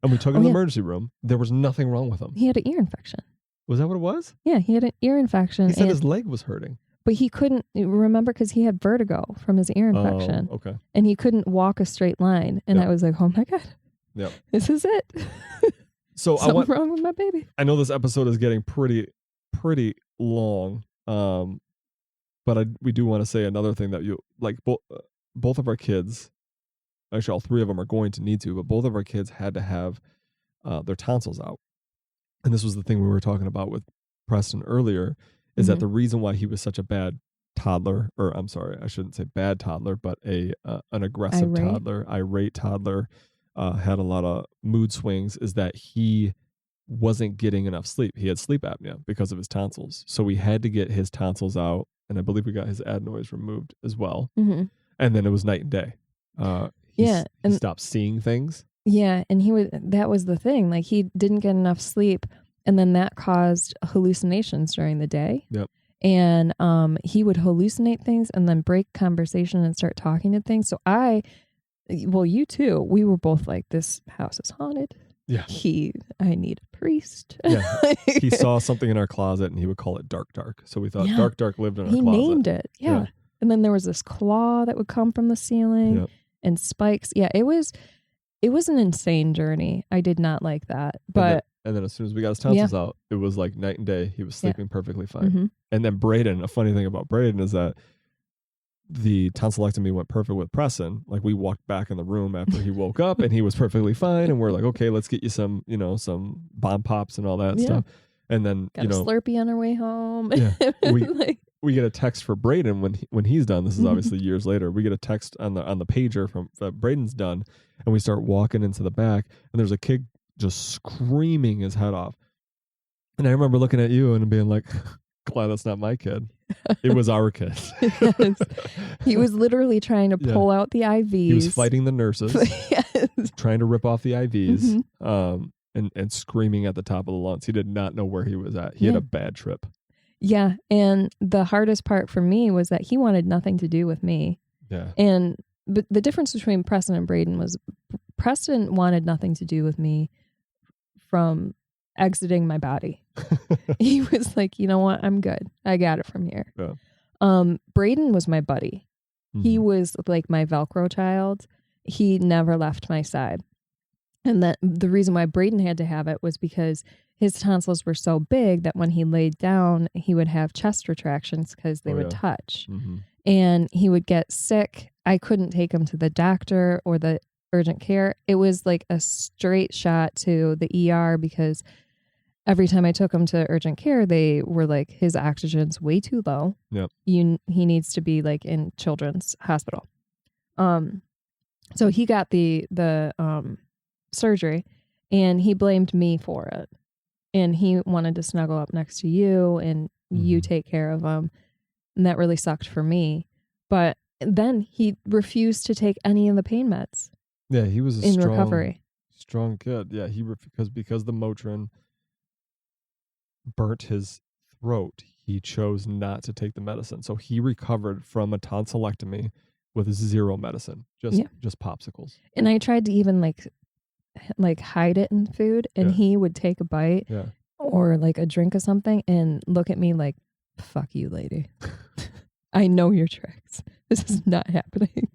And we took him to the emergency room. There was nothing wrong with him. He had an ear infection. Was that what it was? Yeah, he had an ear infection. He said his leg was hurting. But he couldn't remember because he had vertigo from his ear infection. Oh, okay. And he couldn't walk a straight line. And I was like, oh my God. Yep. This is it. So something wrong with my baby. I know this episode is getting pretty long. But we do want to say another thing that you like. Both of our kids, actually all three of them are going to need to, but both of our kids had to have their tonsils out. And this was the thing we were talking about with Preston earlier, is that the reason why he was such a bad toddler, or I'm sorry, I shouldn't say bad toddler, but an aggressive irate toddler, had a lot of mood swings, is that he wasn't getting enough sleep. He had sleep apnea because of his tonsils. So we had to get his tonsils out, and I believe we got his adenoids removed as well. Mm-hmm. And then it was night and day. He stopped seeing things. Yeah, and that was the thing. Like, he didn't get enough sleep, and then that caused hallucinations during the day. Yep. And he would hallucinate things and then break conversation and start talking to things. So you too, we were both like, this house is haunted. Yeah. I need a priest. Yeah. He saw something in our closet and he would call it Dark. So we thought Dark lived in our closet. He named it. Yeah. And then there was this claw that would come from the ceiling and spikes. Yeah, it was an insane journey. I did not like that. But and then as soon as we got his tonsils out, it was like night and day. He was sleeping perfectly fine. Mm-hmm. And then Braden, a funny thing about Braden is that the tonsillectomy went perfect with Preston. Like, we walked back in the room after he woke up and he was perfectly fine. And we're like, okay, let's get you some bomb pops and all that stuff. And then, got a Slurpee on our way home. Yeah. We get a text for Braden when he's done. This is obviously years later. We get a text on the pager from Braden's done, and we start walking into the back, and there's a kid just screaming his head off. And I remember looking at you and being like, glad that's not my kid. It was our kid. Yes. He was literally trying to pull out the IVs. He was fighting the nurses, trying to rip off the IVs, and screaming at the top of the lungs. He did not know where he was at. He had a bad trip. Yeah. And the hardest part for me was that he wanted nothing to do with me. Yeah. But the difference between Preston and Braden was Preston wanted nothing to do with me from exiting my body. He was like, you know what? I'm good. I got it from here. Yeah. Braden was my buddy. Mm-hmm. He was like my Velcro child. He never left my side. And that the reason why Braden had to have it was because his tonsils were so big that when he laid down, he would have chest retractions because they would touch. Mm-hmm. And he would get sick. I couldn't take him to the doctor or the urgent care. It was like a straight shot to the ER because every time I took him to urgent care, they were like, his oxygen's way too low. Yep. He needs to be like in children's hospital. So he got the surgery, and he blamed me for it. And he wanted to snuggle up next to you and you take care of him. And that really sucked for me. But then he refused to take any of the pain meds. Yeah, he was in recovery. Strong kid. Yeah, because the Motrin burnt his throat, he chose not to take the medicine. So he recovered from a tonsillectomy with 0 medicine, just popsicles. And I tried to even like hide it in food, and he would take a bite or like a drink of something and look at me like, fuck you, lady. I know your tricks. This is not happening.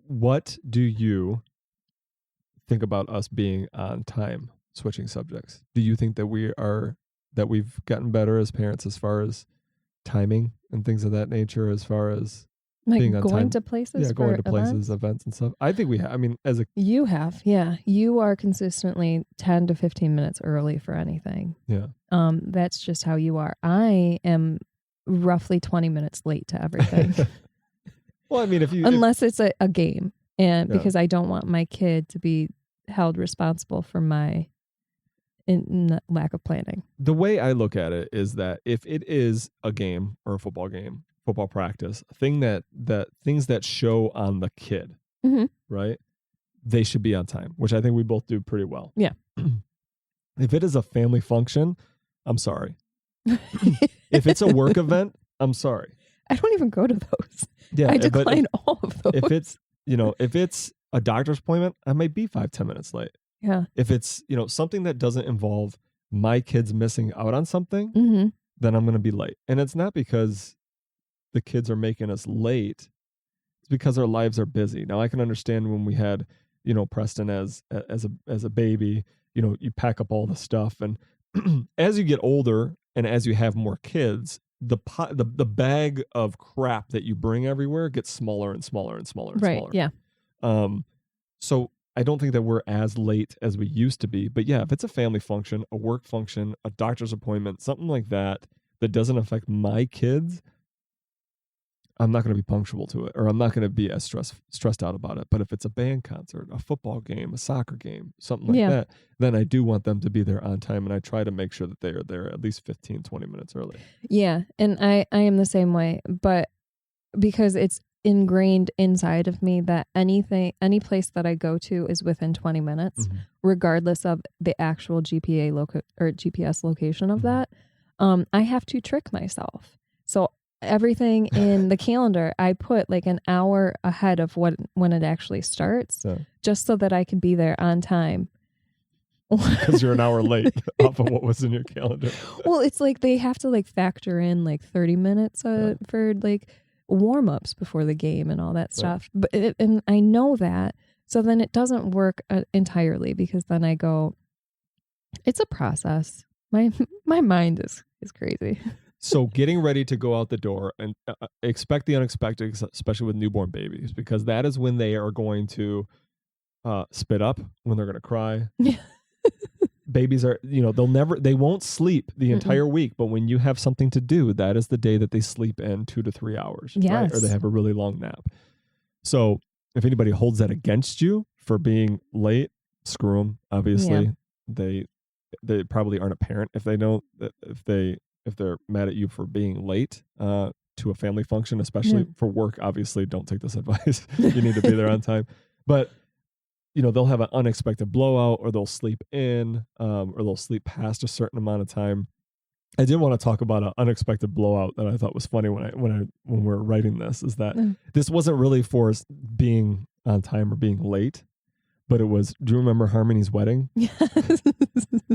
What do you think about us being on time, switching subjects? Do you think that we've gotten better as parents as far as timing and things of that nature, as far as like being on going time? to places? Yeah, going to places, events and stuff. I think we have. I mean, you have, you are consistently 10 to 15 minutes early for anything. Yeah. That's just how you are. I am roughly 20 minutes late to everything. Well, I mean, unless it's a game, and because I don't want my kid to be held responsible for my lack of planning. The way I look at it is that if it is a game or a football game, football practice, things that show on the kid, right? They should be on time, which I think we both do pretty well. Yeah. If it is a family function, I'm sorry. If it's a work event, I'm sorry. I don't even go to those. Yeah, I decline all of those. If it's a doctor's appointment, I might be 5-10 minutes late. Yeah. If it's, something that doesn't involve my kids missing out on something, then I'm going to be late. And it's not because the kids are making us late. It's because our lives are busy. Now I can understand when we had, Preston as a baby, you pack up all the stuff, and as you get older and as you have more kids, the bag of crap that you bring everywhere gets smaller and smaller and smaller and smaller. Yeah. So I don't think that we're as late as we used to be. But yeah, if it's a family function, a work function, a doctor's appointment, something like that doesn't affect my kids, I'm not going to be punctual to it, or I'm not going to be as stressed out about it. But if it's a band concert, a football game, a soccer game, something like that, then I do want them to be there on time. And I try to make sure that they are there at least 15, 20 minutes early. Yeah. And I am the same way, but because it's ingrained inside of me that any place that I go to is within 20 minutes, regardless of the actual GPS location of that, I have to trick myself. So everything in the calendar, I put like an hour ahead of when it actually starts, just so that I can be there on time. Because you're an hour late off of what was in your calendar. Well, it's like they have to like factor in like 30 minutes for like warm-ups before the game and all that stuff. But and I know that, so then it doesn't work entirely, because then I go, it's a process. My mind is crazy. So getting ready to go out the door, and expect the unexpected, especially with newborn babies, because that is when they are going to spit up, when they're going to cry. Babies are, they won't sleep the entire week, but when you have something to do, that is the day that they sleep in 2 to 3 hours, right? Or they have a really long nap. So if anybody holds that against you for being late, screw them. Obviously, they probably aren't a parent if they don't, if they're mad at you for being late to a family function, especially for work. Obviously, don't take this advice. You need to be there on time. But they'll have an unexpected blowout, or they'll sleep in, or they'll sleep past a certain amount of time. I did want to talk about an unexpected blowout that I thought was funny when we're writing this, is that this wasn't really for being on time or being late, but it was. Do you remember Harmony's wedding? Yes.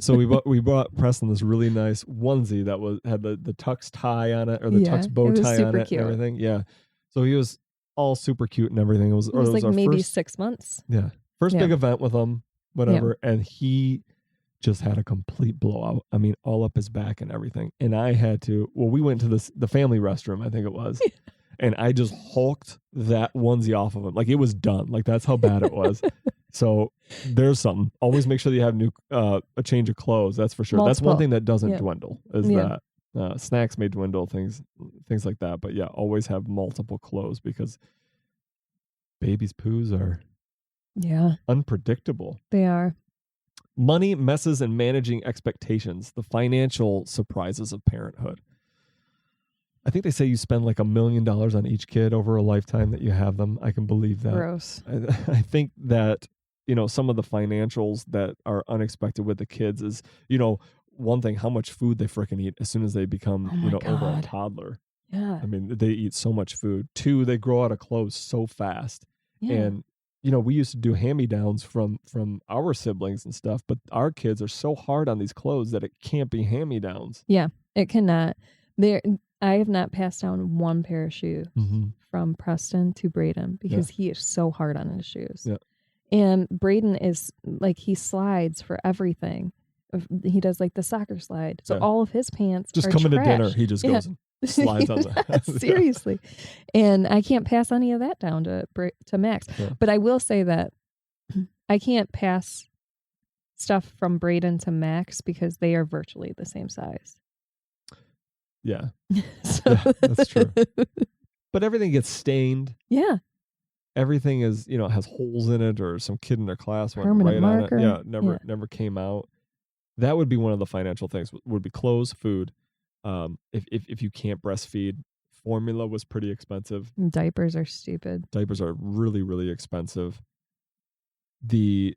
So we bought Preston this really nice onesie that had the tux tie on it, or the tux bow tie on it, cute. and everything. Yeah. So he was all super cute and everything. It was like maybe first, 6 months. Yeah. First big event with him, whatever. Yeah. And he just had a complete blowout. I mean, all up his back and everything. And I had to, we went to the family restroom, I think it was. And I just hulked that onesie off of him. Like, it was done. Like, that's how bad it was. So there's something. Always make sure that you have a change of clothes. That's for sure. Multiple. That's one thing that doesn't dwindle, is that snacks may dwindle, things like that. But yeah, always have multiple clothes, because babies' poos are unpredictable. They are. Money, messes, and managing expectations. The financial surprises of parenthood. I think they say you spend like $1 million on each kid over a lifetime that you have them. I can believe that. Gross. I think that, some of the financials that are unexpected with the kids is, one thing, how much food they freaking eat as soon as they become, over a toddler. Yeah. I mean, they eat so much food. 2, they grow out of clothes so fast. Yeah. And, we used to do hand-me-downs from our siblings and stuff, but our kids are so hard on these clothes that it can't be hand-me-downs. Yeah, it cannot. I have not passed down one pair of shoes from Preston to Braden, because he is so hard on his shoes. Yeah. And Braden is like, he slides for everything. He does like the soccer slide. So all of his pants just are coming trashed. to dinner, he just goes and slides on that. Seriously. And I can't pass any of that down to Max. Yeah. But I will say that I can't pass stuff from Braden to Max, because they are virtually the same size. Yeah. Yeah, that's true. But everything gets stained. Yeah. Everything is, has holes in it, or some kid in their class went right marker on it. Yeah, never came out. That would be one of the financial things, would be clothes, food. If you can't breastfeed, formula was pretty expensive. Diapers are stupid. Diapers are really, really expensive. The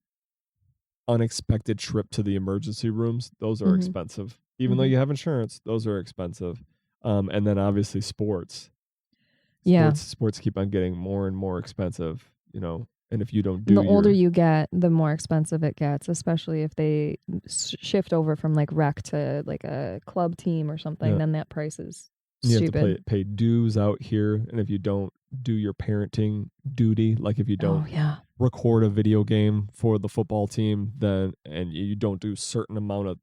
unexpected trip to the emergency rooms, those are expensive. Even though you have insurance, those are expensive. And then obviously sports. Sports keep on getting more and more expensive, And if you don't do the older you get, the more expensive it gets, especially if they shift over from like rec to like a club team or something, then that price is stupid. You have to pay dues out here. And if you don't do your parenting duty, like if you don't record a video game for the football team, then and you don't do certain amount of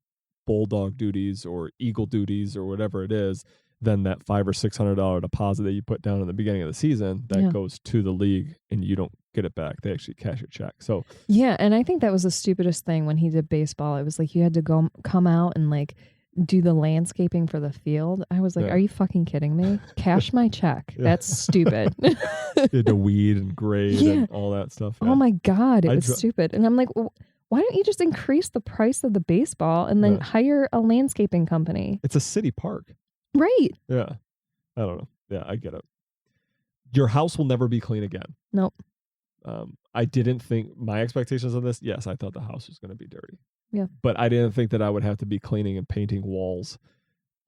bulldog duties or eagle duties or whatever it is, then that $500 or $600 deposit that you put down in the beginning of the season that goes to the league and you don't get it back. They actually cash your check. So and I think that was the stupidest thing when he did baseball. It was like you had to come out and like do the landscaping for the field. I was like, are you fucking kidding me? Cash my check. That's stupid. You had to weed and grade and all that stuff. Oh my God, it was stupid. And I'm like, why don't you just increase the price of the baseball and then hire a landscaping company? It's a city park. Right. Yeah. I don't know. Yeah, I get it. Your house will never be clean again. Nope. I didn't think my expectations of this. Yes, I thought the house was going to be dirty. Yeah. But I didn't think that I would have to be cleaning and painting walls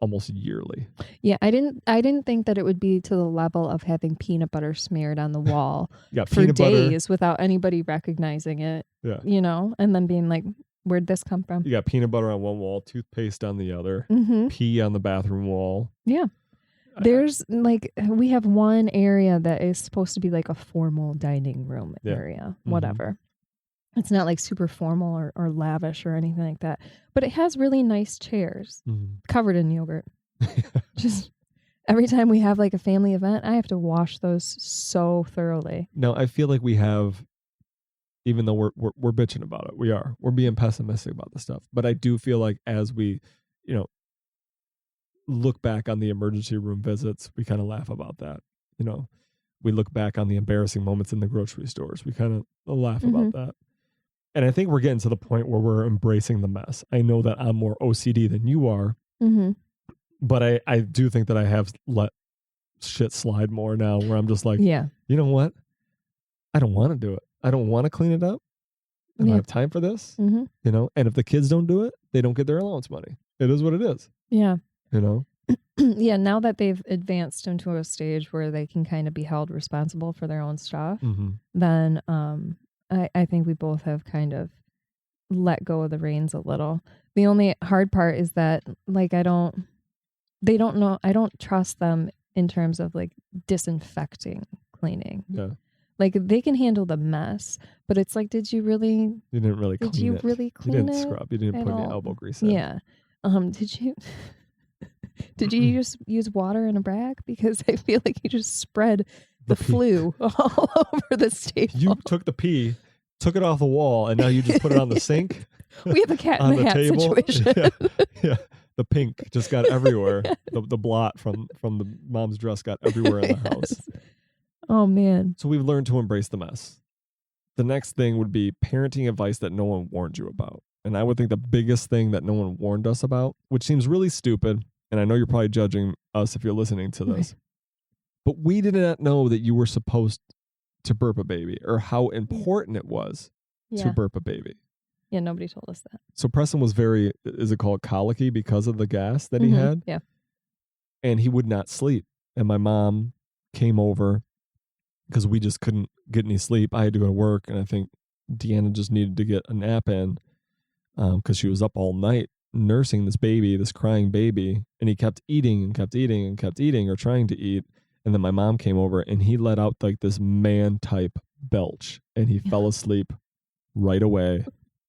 almost yearly. Yeah, I didn't think that it would be to the level of having peanut butter smeared on the wall for days without anybody recognizing it. Yeah. You know, and then being like, where'd this come from? You got peanut butter on one wall, toothpaste on the other, pee on the bathroom wall. Yeah. There's like, we have one area that is supposed to be like a formal dining room area, whatever. It's not like super formal or lavish or anything like that, but it has really nice chairs covered in yogurt. Just every time we have like a family event, I have to wash those so thoroughly. No, I feel like we have, even though we're bitching about it, we're being pessimistic about the stuff. But I do feel like as we, look back on the emergency room visits, we kind of laugh about that. We look back on the embarrassing moments in the grocery stores. We kind of laugh about that. And I think we're getting to the point where we're embracing the mess. I know that I'm more OCD than you are, but I do think that I have let shit slide more now where I'm just like, you know what? I don't want to do it. I don't want to clean it up. I don't have time for this, and if the kids don't do it, they don't get their allowance money. It is what it is. Yeah. Yeah, now that they've advanced into a stage where they can kind of be held responsible for their own stuff, then I think we both have kind of let go of the reins a little. The only hard part is that like I don't trust them in terms of like disinfecting cleaning. Yeah. Like they can handle the mess, but it's like, did you really? You didn't really clean it. Did you really clean it? You didn't scrub. You didn't put any elbow grease in. Yeah. Did you? Did you just use water in a rag? Because I feel like you just spread the flu all over the table. You took the pee, took it off the wall, and now you just put it on the sink. We have a cat in the hat table. situation. Yeah. The pink just got everywhere. The blot from the mom's dress got everywhere in the house. Oh, man. So we've learned to embrace the mess. The next thing would be parenting advice that no one warned you about. And I would think the biggest thing that no one warned us about, which seems really stupid, and I know you're probably judging us if you're listening to this, but we did not know that you were supposed to burp a baby or how important it was to burp a baby. Yeah, nobody told us that. So Preston was very, is it called colicky because of the gas that he had? Yeah. And he would not sleep. And my mom came over because we just couldn't get any sleep. I had to go to work, and I think Deanna just needed to get a nap in because she was up all night nursing this baby, this crying baby, and he kept eating and kept eating and kept eating or trying to eat. And then my mom came over, and he let out like this man type belch, and he fell asleep right away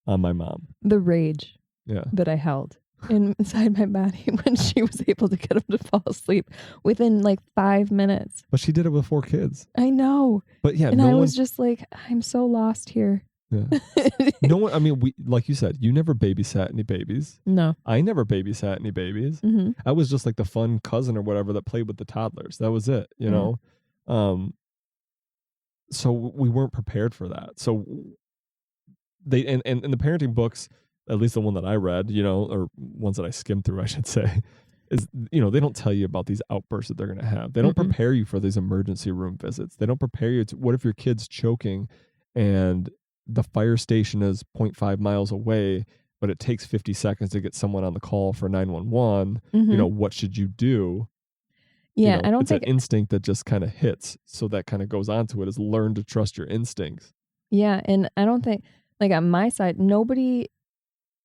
on my mom. The rage that I held inside my body when she was able to get him to fall asleep within like 5 minutes. But she did it with 4 kids. I know. But yeah, and I was just like, I'm so lost here. Yeah. No one, I mean, we, like you said, you never babysat any babies. No. I never babysat any babies. I was just like the fun cousin or whatever that played with the toddlers. That was it, you know? So we weren't prepared for that. So they, and in the parenting books, at least the one that I read, or ones that I skimmed through, I should say, is, they don't tell you about these outbursts that they're going to have. They don't prepare you for these emergency room visits. They don't prepare you to, what if your kid's choking and the fire station is 0.5 miles away, but it takes 50 seconds to get someone on the call for 911. What should you do? Yeah, it's an instinct that just kind of hits. So that kind of goes on to it, is learn to trust your instincts. Yeah. And I don't think, like on my side, nobody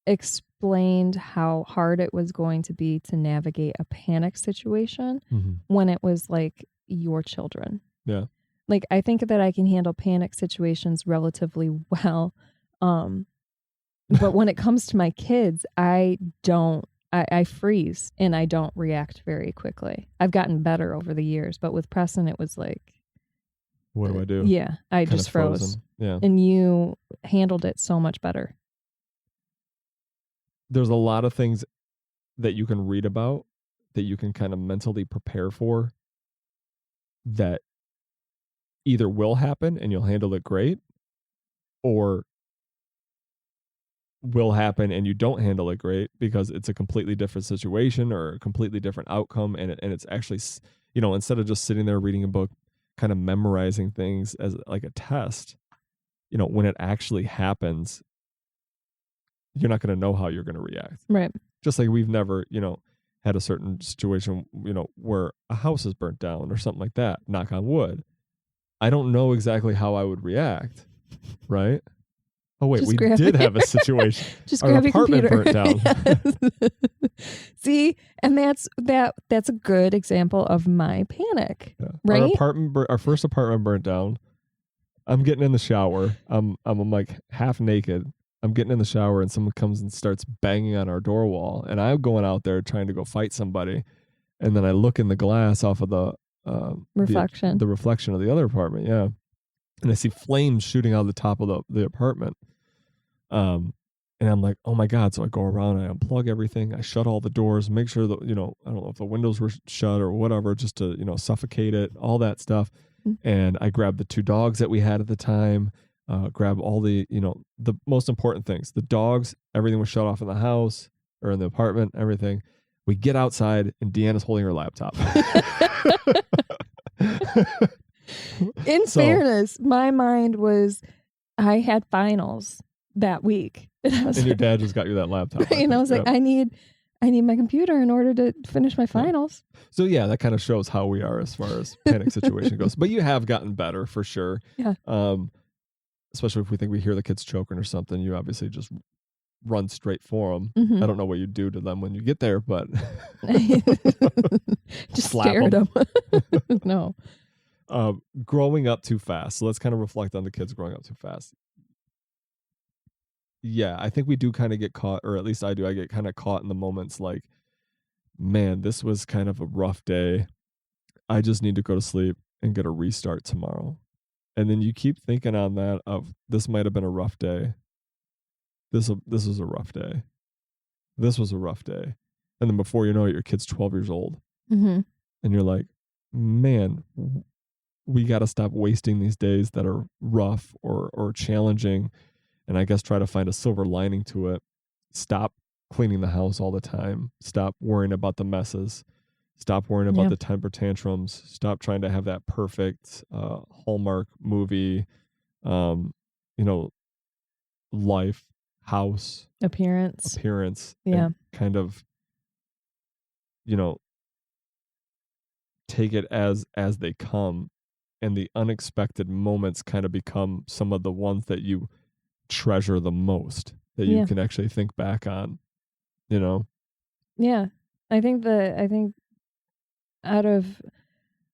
explained how hard it was going to be to navigate a panic situation when it was like your children. Yeah. Like, I think that I can handle panic situations relatively well. But when it comes to my kids, I don't. I freeze and I don't react very quickly. I've gotten better over the years, but with Preston, it was like, what do I do? Yeah, I kind just froze. Yeah. And you handled it so much better. There's a lot of things that you can read about that you can kind of mentally prepare for that either will happen and you'll handle it great, or will happen and you don't handle it great because it's a completely different situation or a completely different outcome. And it's actually, instead of just sitting there reading a book, kind of memorizing things as like a test, when it actually happens, you're not going to know how you're going to react. Right. Just like we've never, had a certain situation, where a house is burnt down or something like that, knock on wood. I don't know exactly how I would react. Right. Oh, wait, we did have a situation. Just Our grab your apartment computer. burnt down. See, and that's a good example of my panic, right? Our first apartment burnt down. I'm getting in the shower. I'm like half naked. I'm getting in the shower and someone comes and starts banging on our door wall. And I'm going out there trying to go fight somebody. And then I look in the glass off of the reflection. The reflection of the other apartment. Yeah. And I see flames shooting out of the top of the apartment. And I'm like, oh my God. So I go around and I unplug everything. I shut all the doors, make sure that, I don't know if the windows were shut or whatever, just to, suffocate it, all that stuff. And I grabbed the 2 dogs that we had at the time, grab all the, the most important things, the dogs, everything was shut off in the house or in the apartment, everything. We get outside and Deanna's holding her laptop. In fairness, my mind was, I had finals that week. And your dad just got you that laptop. And I was like, I need my computer in order to finish my finals. So yeah, that kind of shows how we are as far as panic situation goes. But you have gotten better for sure. Yeah. Especially if we think we hear the kids choking or something, you obviously just run straight for them. I don't know what you do to them when you get there, but just stare at them. No. Growing up too fast. So let's kind of reflect on the kids growing up too fast. Yeah, I think we do kind of get caught, or at least I do. I get kind of caught in the moments like, man, this was kind of a rough day. I just need to go to sleep and get a restart tomorrow. And then you keep thinking on that of, this might have been a rough day. This was a rough day. This was a rough day. And then before you know it, your kid's 12 years old. And you're like, man, we got to stop wasting these days that are rough or challenging. And I guess try to find a silver lining to it. Stop cleaning the house all the time. Stop worrying about the messes. Stop worrying about the temper tantrums. Stop trying to have that perfect Hallmark movie, life, house, appearance. Yeah. And kind of, take it as they come. And the unexpected moments kind of become some of the ones that you treasure the most, that you can actually think back on, Yeah. I think out of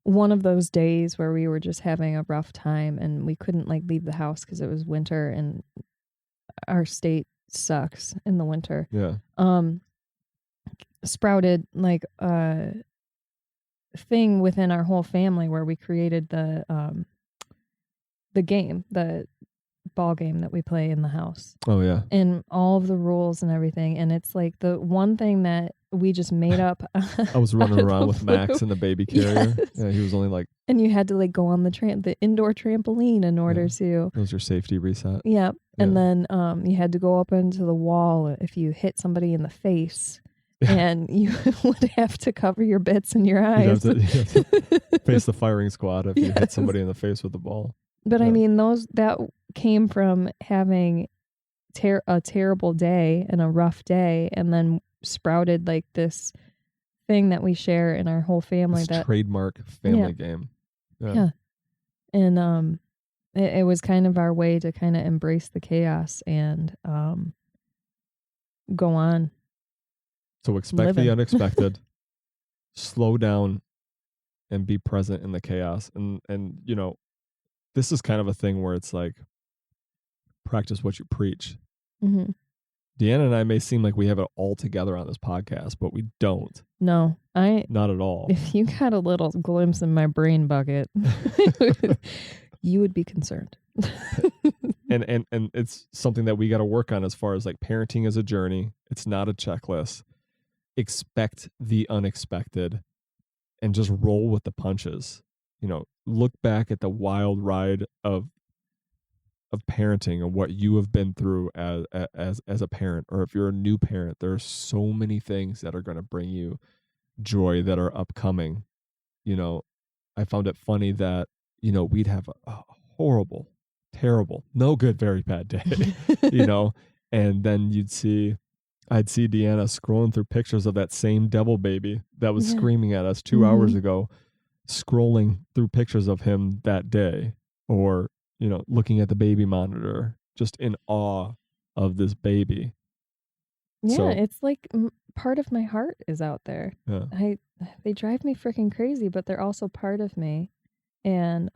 one of those days where we were just having a rough time and we couldn't leave the house because it was winter and our state sucks in the winter. Yeah. Sprouted a thing within our whole family where we created the game, the ball game that we play in the house. Oh yeah. And all of the rules and everything. And it's like the one thing that we just made up. I was running around with Max in the baby carrier. Yes. Yeah, he was only and you had to go on the indoor trampoline in order to. That was your safety reset. Yeah. And then you had to go up into the wall if you hit somebody in the face. And you would have to cover your bits and your eyes. You have to face the firing squad if you hit somebody in the face with the ball. But I mean, that came from having a terrible day and a rough day, and then sprouted this thing that we share in our whole family. This trademark family game. Yeah. And it was kind of our way to kind of embrace the chaos and go on. So expect the unexpected, slow down, and be present in the chaos. And you know, this is kind of a thing where it's like, practice what you preach. Mm-hmm. Deanna and I may seem like we have it all together on this podcast, but we don't. No, not at all. If you got a little glimpse in my brain bucket, you would be concerned. and it's something that we got to work on as far as like parenting is a journey. It's not a checklist. Expect the unexpected and just roll with the punches. You know, look back at the wild ride of parenting and what you have been through as a parent, or if you're a new parent, there are so many things that are going to bring you joy that are upcoming. You know, I found it funny that, you know, we'd have a horrible, terrible, no good, very bad day, you know, and then I'd see Deanna scrolling through pictures of that same devil baby that was screaming at us 2 hours ago, scrolling through pictures of him that day, or, you know, looking at the baby monitor, just in awe of this baby. Yeah, so, it's like part of my heart is out there. Yeah. They drive me freaking crazy, but they're also part of me, and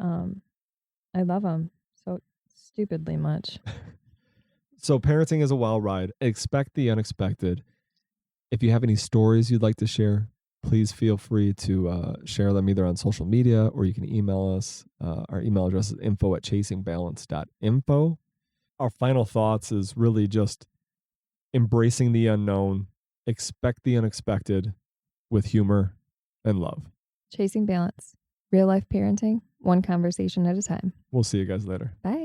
I love them so stupidly much. So parenting is a wild ride. Expect the unexpected. If you have any stories you'd like to share, please feel free to share them either on social media, or you can email us. Our email address is info@chasingbalance.info. Our final thoughts is really just embracing the unknown, expect the unexpected with humor and love. Chasing balance, real life parenting, one conversation at a time. We'll see you guys later. Bye.